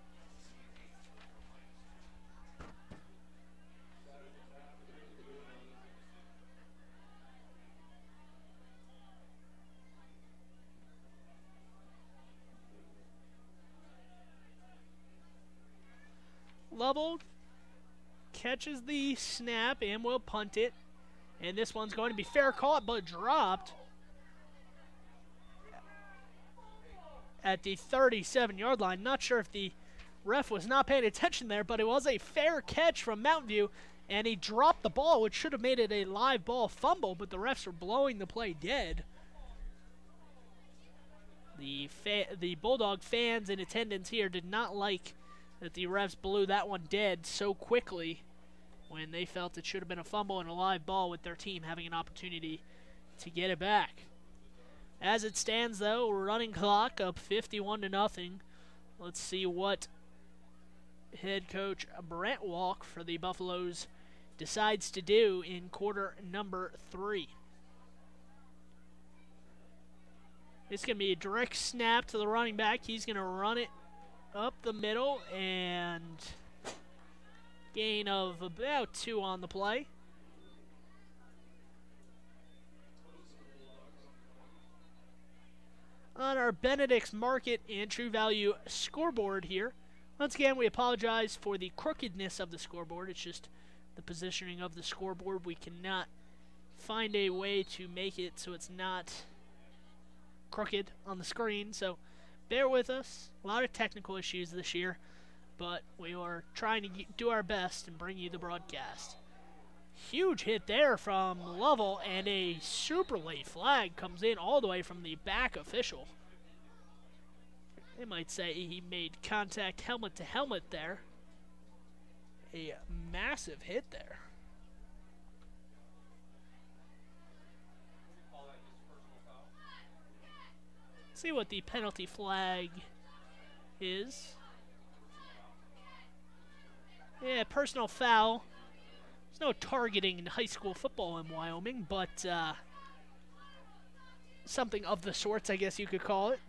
Speaker 1: Lovell catches the snap and will punt it. And this one's going to be fair caught, but dropped at the 37-yard line. Not sure if the ref was not paying attention there, but it was a fair catch from Mountain View, and he dropped the ball, which should have made it a live ball fumble, but the refs were blowing the play dead. The Bulldog fans in attendance here did not like that the refs blew that one dead so quickly when they felt it should have been a fumble and a live ball with their team having an opportunity to get it back. As it stands, though, running clock up 51-0. Let's see what head coach Brent Walk for the Buffaloes decides to do in quarter number 3. It's going to be a direct snap to the running back. He's going to run it up the middle and gain of about 2 on the play. On our Benedict's Market and True Value scoreboard here, once again, we apologize for the crookedness of the scoreboard. It's just the positioning of the scoreboard. We cannot find a way to make it so it's not crooked on the screen, so bear with us. A lot of technical issues this year, but we are trying to do our best and bring you the broadcast. Huge hit there from Lovell, and a super late flag comes in all the way from the back official. They might say he made contact helmet to helmet there. A massive hit there. See what the penalty flag is. Yeah, personal foul. There's no targeting in high school football in Wyoming, but something of the sorts, I guess you could call it.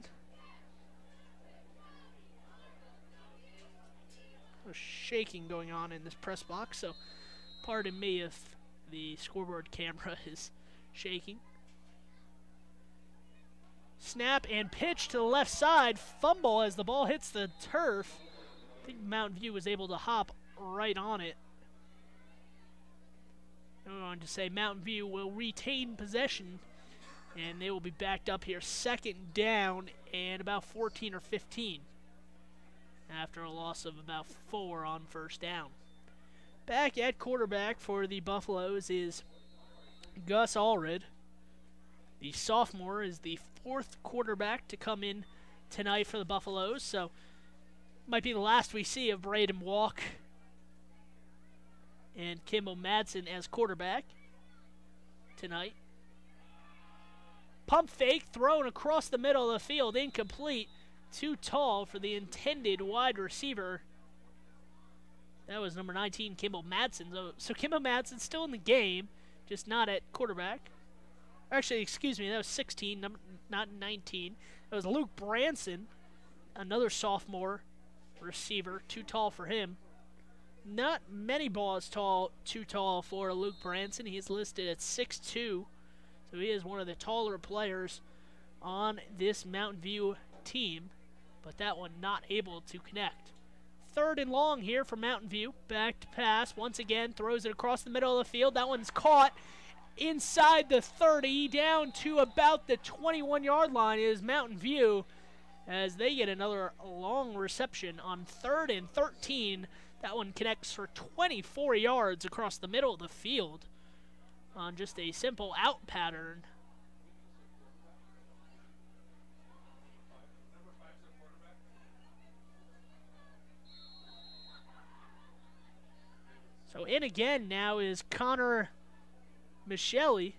Speaker 1: There's shaking going on in this press box, so pardon me if the scoreboard camera is shaking. Snap and pitch to the left side. Fumble as the ball hits the turf. I think Mountain View was able to hop right on it. I'm going to say Mountain View will retain possession, and they will be backed up here 2nd down and about 14 or 15 after a loss of about 4 on 1st down. Back at quarterback for the Buffaloes is Gus Allred. The sophomore is the 4th quarterback to come in tonight for the Buffaloes, so might be the last we see of Braden Walk and Kimball Madsen as quarterback tonight. Pump fake thrown across the middle of the field, incomplete. Too tall for the intended wide receiver. That was number 19, Kimball Madsen. So Kimball Madsen's still in the game, just not at quarterback. Actually, excuse me, that was 16, not 19. That was Luke Branson, another sophomore receiver, too tall for him. Not many balls too tall for Luke Branson. He is listed at 6'2", so he is one of the taller players on this Mountain View team, but that one not able to connect. 3rd and long here for Mountain View. Back to pass. Once again, throws it across the middle of the field. That one's caught inside the 30, down to about the 21-yard line is Mountain View, as they get another long reception on 3rd and 13. That one connects for 24 yards across the middle of the field on just a simple out pattern. So in again now is Connor Michelli,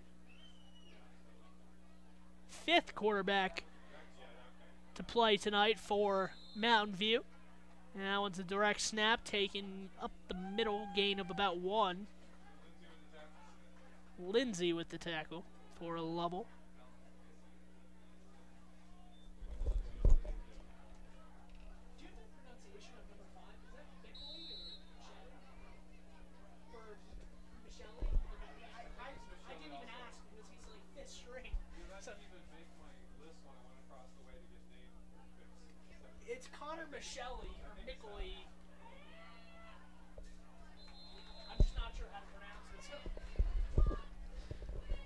Speaker 1: 5th quarterback to play tonight for Mountain View. And that one's a direct snap taken up the middle, gain of about 1. Lindsay with the tackle for Lovell. It's Connor Michelli or Mickley. I'm just not sure how to pronounce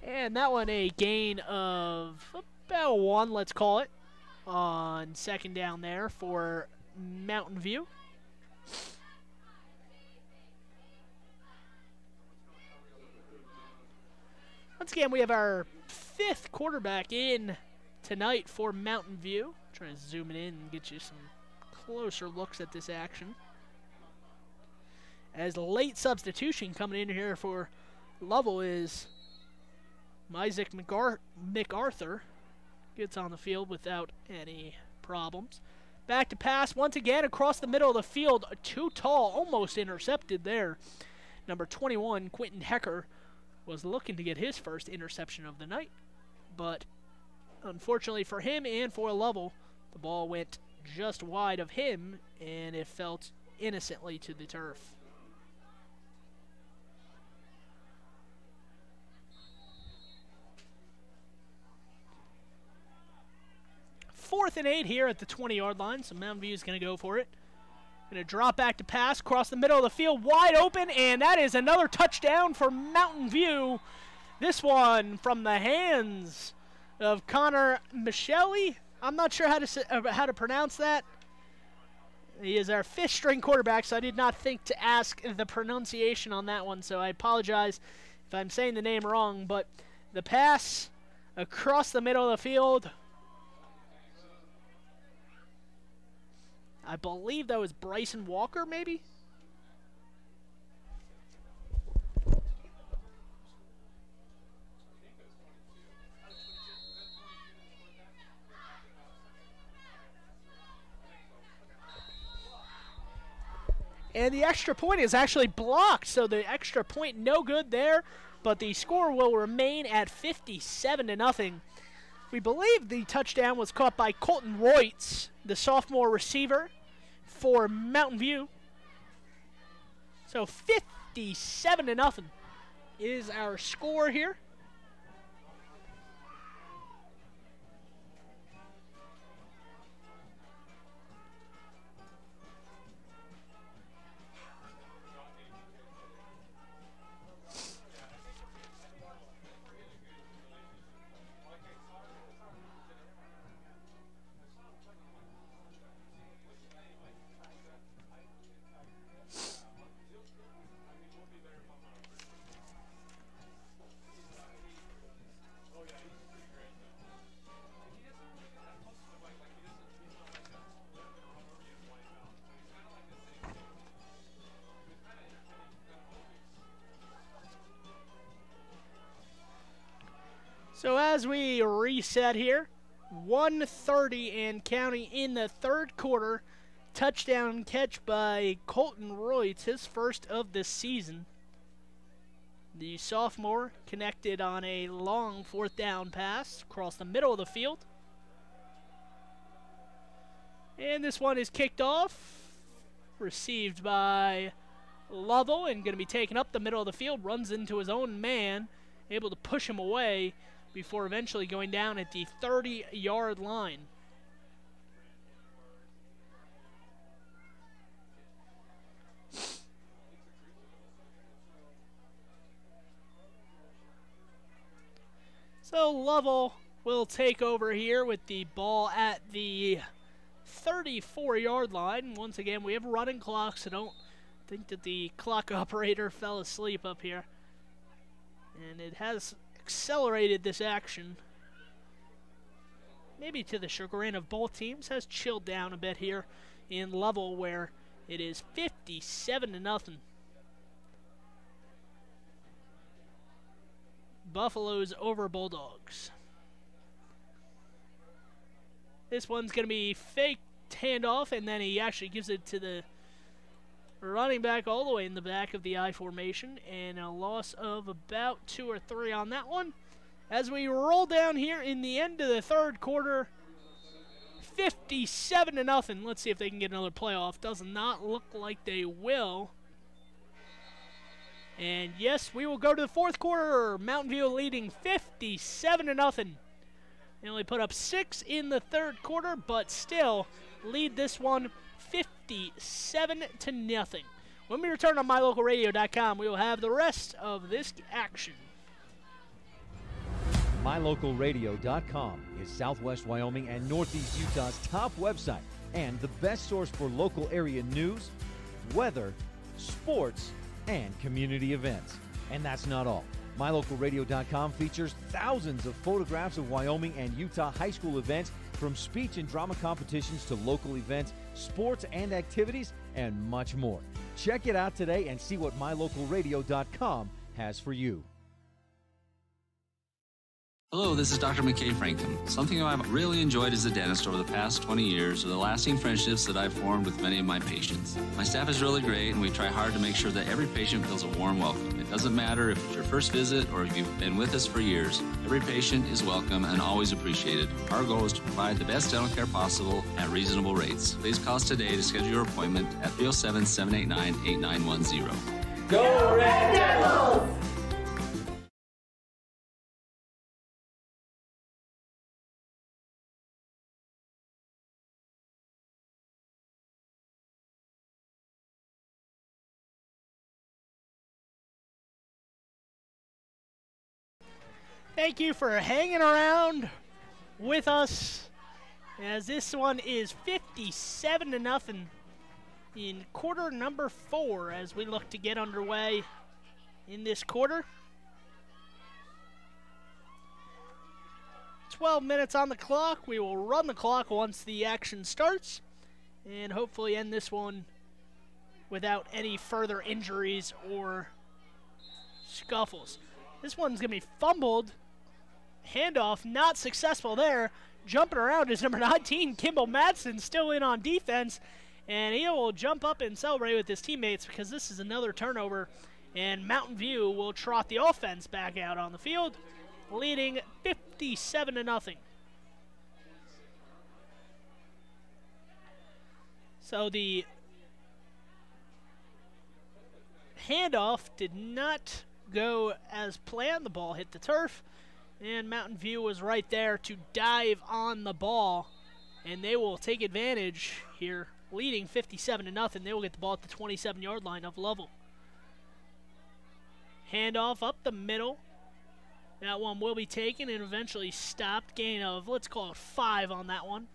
Speaker 1: it. And that one a gain of about 1, let's call it, on 2nd down there for Mountain View. Once again, we have our 5th quarterback in tonight for Mountain View. Trying to zoom it in and get you some closer looks at this action. As the late substitution coming in here for Lovell is Isaac MacArthur. Gets on the field without any problems. Back to pass once again across the middle of the field. Too tall, almost intercepted there. Number 21, Quentin Hecker, was looking to get his first interception of the night, but unfortunately for him and for Lovell, the ball went just wide of him, and it fell innocently to the turf. Fourth and 8 here at the 20-yard line, so Mountain View is going to go for it. Going to drop back to pass across the middle of the field, wide open, and that is another touchdown for Mountain View. This one from the hands of Connor Michelli. I'm not sure how to pronounce that. He is our 5th-string quarterback, so I did not think to ask the pronunciation on that one, so I apologize if I'm saying the name wrong. But the pass across the middle of the field, I believe that was Bryson Walker, maybe? And the extra point is actually blocked, so the extra point no good there, but the score will remain at 57-0. We believe the touchdown was caught by Colton Reutz, the sophomore receiver for Mountain View. So 57-0 is our score here. as we reset here, 1:30 and counting in the third quarter. Touchdown catch by Colton Royce, his first of the season. The sophomore connected on a long fourth down pass across the middle of the field. And this one is kicked off, received by Lovell, and going to be taken up the middle of the field, runs into his own man, able to push him away before eventually going down at the 30-yard line. So Lovell will take over here with the ball at the 34-yard line. Once again, we have a running clock, so don't think that the clock operator fell asleep up here. And it has accelerated this action, maybe to the chagrin of both teams. Has chilled down a bit here in Lovell, where it is 57-0. Buffaloes over Bulldogs. This one's going to be fake handoff, and then he actually gives it to the running back all the way in the back of the I formation, and a loss of about 2 or 3 on that one. As we roll down here in the end of the third quarter, 57-0. Let's see if they can get another playoff. Does not look like they will. And yes, we will go to the fourth quarter. Mountain View leading 57-0. They only put up 6 in the third quarter, but still lead this one 57-0. When we return on MyLocalRadio.com, we will have the rest of this action.
Speaker 5: MyLocalRadio.com is Southwest Wyoming and Northeast Utah's top website and the best source for local area news, weather, sports, and community events. And that's not all. MyLocalRadio.com features thousands of photographs of Wyoming and Utah high school events, from speech and drama competitions to local events, sports and activities, and much more. Check it out today and see what MyLocalRadio.com has for you.
Speaker 6: Hello, this is Dr. McKay Frankham. Something I've really enjoyed as a dentist over the past 20 years are the lasting friendships that I've formed with many of my patients. My staff is really great, and we try hard to make sure that every patient feels a warm welcome. It doesn't matter if it's your first visit or if you've been with us for years. Every patient is welcome and always appreciated. Our goal is to provide the best dental care possible at reasonable rates. Please call us today to schedule your appointment at 307-789-8910.
Speaker 9: Go Red Devils!
Speaker 1: Thank you for hanging around with us, as this one is 57-0 in quarter number 4 as we look to get underway in this quarter. 12 minutes on the clock. We will run the clock once the action starts and hopefully end this one without any further injuries or scuffles. This one's going to be fumbled. Handoff not successful there. Jumping around is number 19, Kimball Madsen, still in on defense. And he will jump up and celebrate with his teammates because this is another turnover. And Mountain View will trot the offense back out on the field, leading 57-0. So the handoff did not go as planned. The ball hit the turf, and Mountain View was right there to dive on the ball, and they will take advantage here, leading 57-0. They will get the ball at the 27-yard line of Lovell. Handoff up the middle. That one will be taken and eventually stopped. Gain of, let's call it 5 on that one.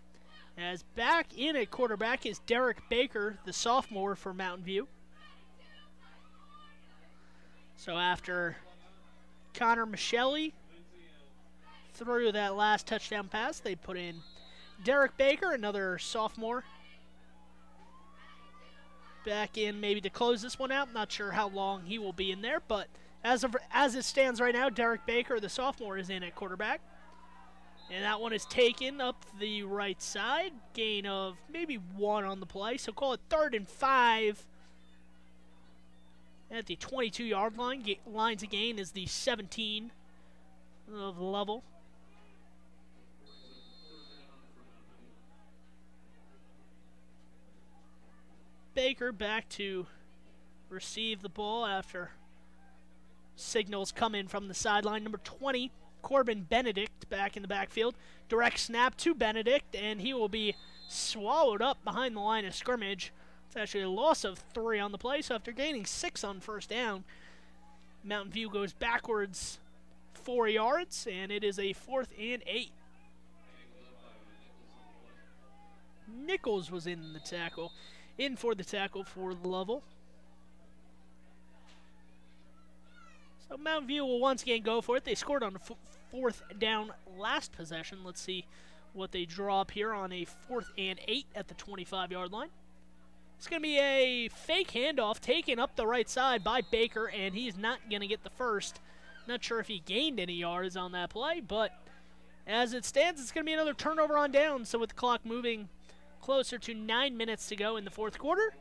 Speaker 1: As back in at quarterback is Derek Baker, the sophomore for Mountain View. So after Connor Michelli threw that last touchdown pass, they put in Derek Baker, another sophomore, back in maybe to close this one out. Not sure how long he will be in there, but as it stands right now, Derek Baker, the sophomore, is in at quarterback. And that one is taken up the right side. Gain of maybe 1 on the play. So call it 3rd and 5. At the 22-yard line. Lines of gain is the 17 of Lovell. Baker back to receive the ball after signals come in from the sideline. Number 20, Corbin Benedict, back in the backfield. Direct snap to Benedict, and he will be swallowed up behind the line of scrimmage. It's actually a loss of 3 on the play, so after gaining 6 on first down, Mountain View goes backwards 4 yards, and it is a 4th and 8. Nichols was in the tackle. In for the tackle for Lovell. So Mountain View will once again go for it. They scored on a 4th down last possession. Let's see what they draw up here on a 4th and 8 at the 25-yard line. It's going to be a fake handoff taken up the right side by Baker, and he's not going to get the first. Not sure if he gained any yards on that play, but as it stands, it's going to be another turnover on down. So with the clock moving closer to 9 minutes to go in the 4th quarter,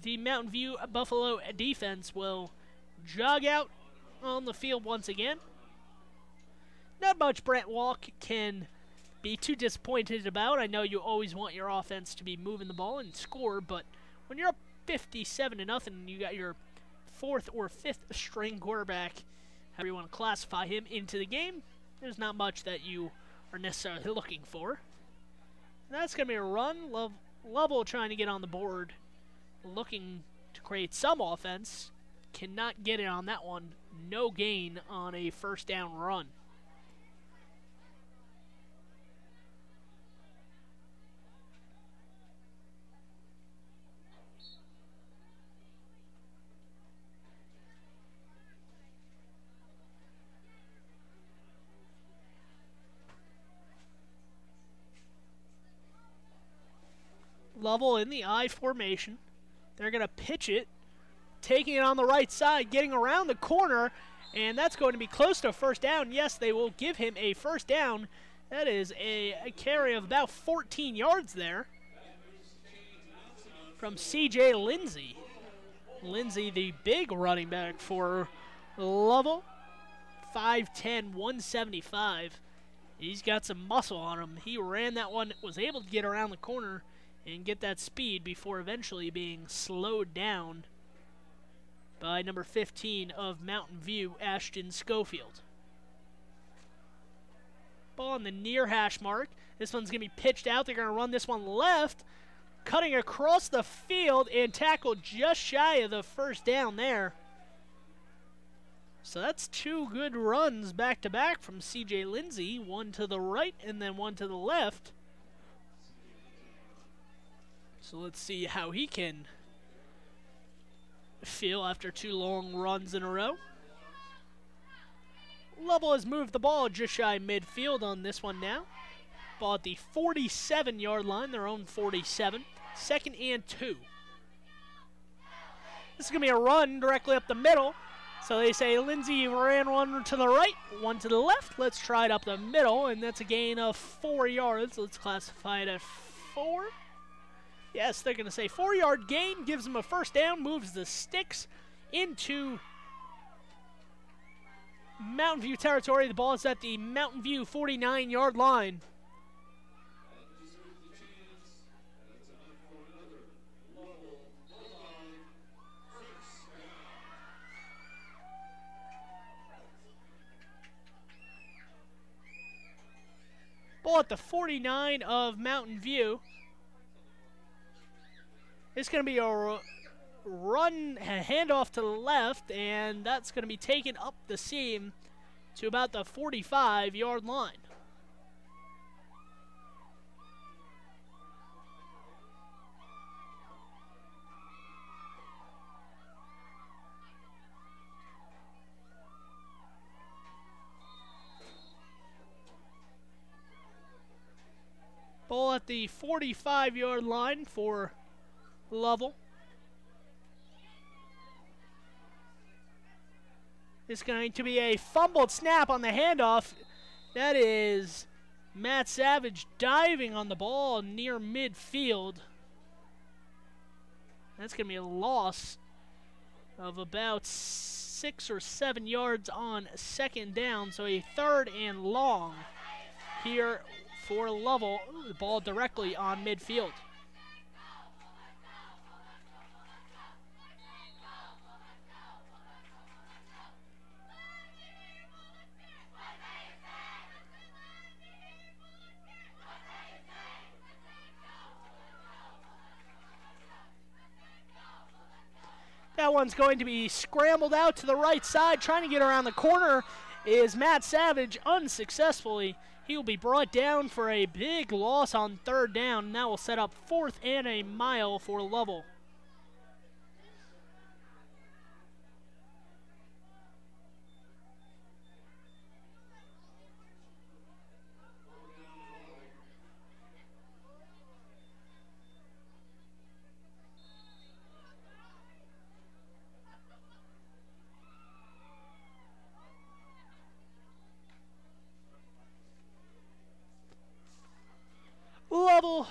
Speaker 1: the Mountain View Buffalo defense will jog out on the field once again. Not much Brent Walk can be too disappointed about. I know you always want your offense to be moving the ball and score, but when you're up 57-0 and you got your 4th or 5th string quarterback, however you want to classify him, into the game, there's not much that you are necessarily looking for. And that's going to be a run. Lovell trying to get on the board, looking to create some offense. Cannot get it on that one. No gain on a 1st down run. Lovell in the I formation. They're going to pitch it, taking it on the right side, getting around the corner, and that's going to be close to a 1st down. Yes, they will give him a 1st down. That is a carry of about 14 yards there from C.J. Lindsey. Lindsey, the big running back for Lovell, 5'10", 175. He's got some muscle on him. He ran that one, was able to get around the corner and get that speed before eventually being slowed down by number 15 of Mountain View, Ashton Schofield. Ball on the near hash mark. This one's going to be pitched out. They're going to run this one left, cutting across the field and tackle just shy of the 1st down there. So that's 2 good runs back-to-back from C.J. Lindsey, one to the right and then one to the left. So let's see how he can feel after 2 long runs in a row. Lovell has moved the ball just shy midfield on this one now. Ball at the 47-yard line, their own 47. 2nd and 2. This is going to be a run directly up the middle. So they say Lindsey ran one to the right, one to the left. Let's try it up the middle, and that's a gain of 4 yards. Let's classify it at 4. Yes, they're going to say 4-yard gain, gives them a 1st down, moves the sticks into Mountain View territory. The ball is at the Mountain View 49-yard line. Ball at the 49 of Mountain View. It's going to be a run, a handoff to the left, and that's going to be taken up the seam to about the 45-yard line. Ball at the 45-yard line for Lovell. It's going to be a fumbled snap on the handoff. That is Matt Savage diving on the ball near midfield. That's going to be a loss of about 6 or 7 yards on second down. So a 3rd and long here for Lovell. Ooh, the ball directly on midfield. That one's going to be scrambled out to the right side. Trying to get around the corner is Matt Savage unsuccessfully. He will be brought down for a big loss on 3rd down. And that will set up 4th and a mile for Lovell. Lovell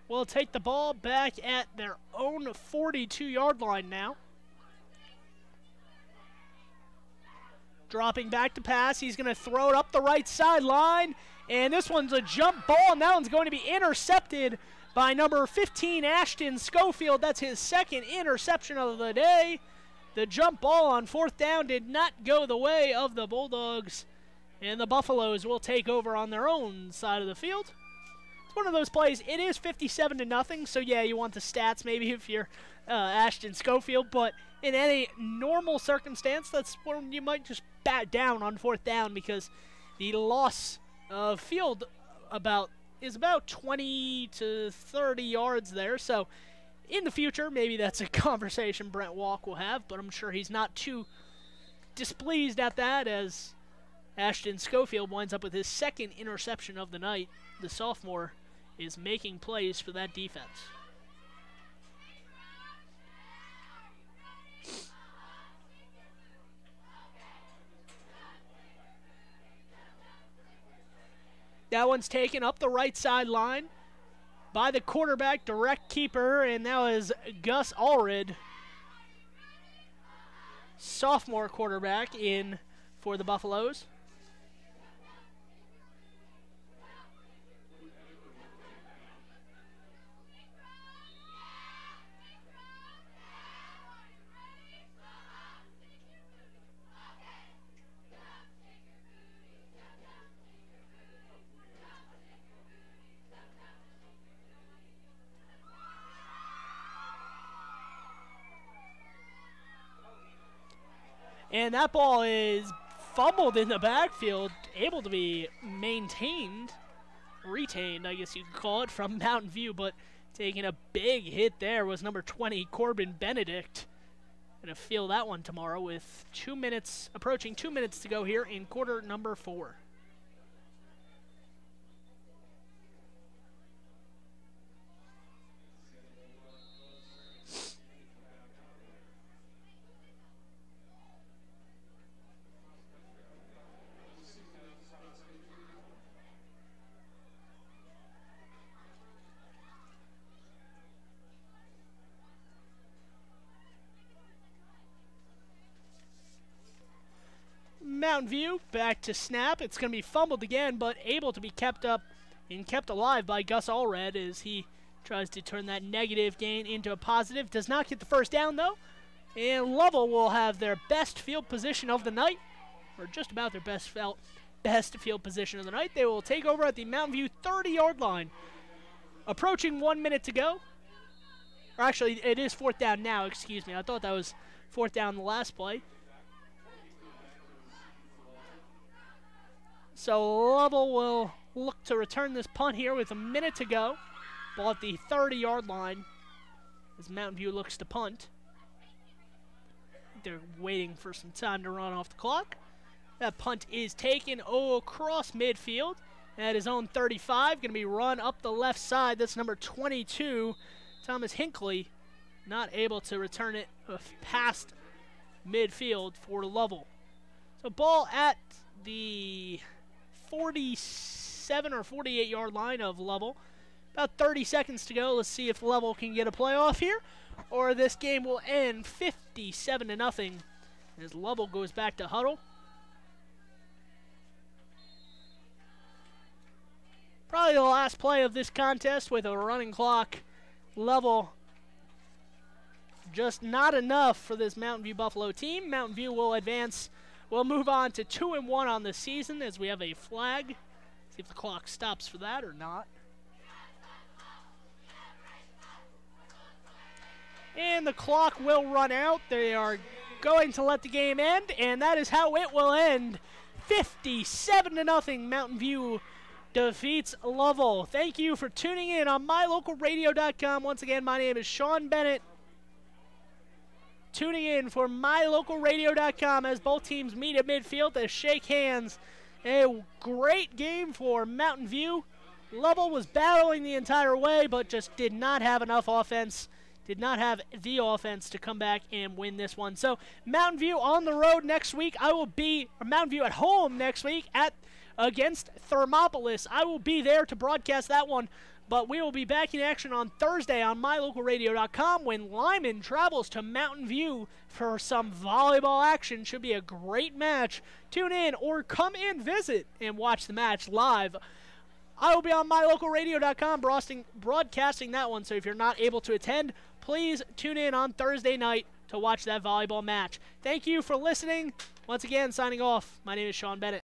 Speaker 1: will take the ball back at their own 42-yard line now. Dropping back to pass. He's going to throw it up the right sideline. And this one's a jump ball, and that one's going to be intercepted by number 15, Ashton Schofield. That's his 2nd interception of the day. The jump ball on 4th down did not go the way of the Bulldogs. And the Buffaloes will take over on their own side of the field. It's one of those plays. It is 57-0, so yeah, you want the stats maybe if you're Ashton Schofield, but in any normal circumstance, that's when you might just bat down on 4th down because the loss of field is about 20 to 30 yards there. So in the future, maybe that's a conversation Brent Walk will have, but I'm sure he's not too displeased at that as Ashton Schofield winds up with his 2nd interception of the night. The sophomore is making plays for that defense. That one's taken up the right sideline by the quarterback, direct keeper, and that was Gus Allred, sophomore quarterback in for the Buffaloes. And that ball is fumbled in the backfield, able to be retained, I guess you could call it, from Mountain View, but taking a big hit there was number 20, Corbin Benedict. Going to feel that one tomorrow with approaching 2 minutes to go here in quarter number 4. Mountain View back to snap. It's going to be fumbled again, but able to be kept up and kept alive by Gus Allred as he tries to turn that negative gain into a positive. Does not get the first down, though. And Lovell will have their best field position of the night, or just about their best field position of the night. They will take over at the Mountain View 30-yard line. Approaching 1 minute to go. Or actually, it is 4th down now, excuse me. I thought that was 4th down the last play. So Lovell will look to return this punt here with a minute to go. Ball at the 30-yard line as Mountain View looks to punt. They're waiting for some time to run off the clock. That punt is taken across midfield. At his own 35, going to be run up the left side. That's number 22, Thomas Hinckley, not able to return it past midfield for Lovell. So ball at the 47 or 48 yard line of Lovell. About 30 seconds to go. Let's see if Lovell can get a playoff here, or this game will end 57-0 as Lovell goes back to huddle. Probably the last play of this contest with a running clock. Lovell just not enough for this Mountain View Buffalo team. Mountain View will advance. We'll move on to 2-1 on the season as we have a flag. See if the clock stops for that or not. And the clock will run out. They are going to let the game end, and that is how it will end. 57-0 Mountain View defeats Lovell. Thank you for tuning in on mylocalradio.com. Once again, my name is Sean Bennett. Tuning in for mylocalradio.com as both teams meet at midfield to shake hands. A great game for Mountain View. Lovell was battling the entire way, but just did not have enough offense. Did not have the offense to come back and win this one. So Mountain View on the road next week. I will be, or Mountain View at home next week against Thermopolis. I will be there to broadcast that one. But we will be back in action on Thursday on mylocalradio.com when Lyman travels to Mountain View for some volleyball action. Should be a great match. Tune in or come and visit and watch the match live. I will be on mylocalradio.com broadcasting that one, so if you're not able to attend, please tune in on Thursday night to watch that volleyball match. Thank you for listening. Once again, signing off. My name is Sean Bennett.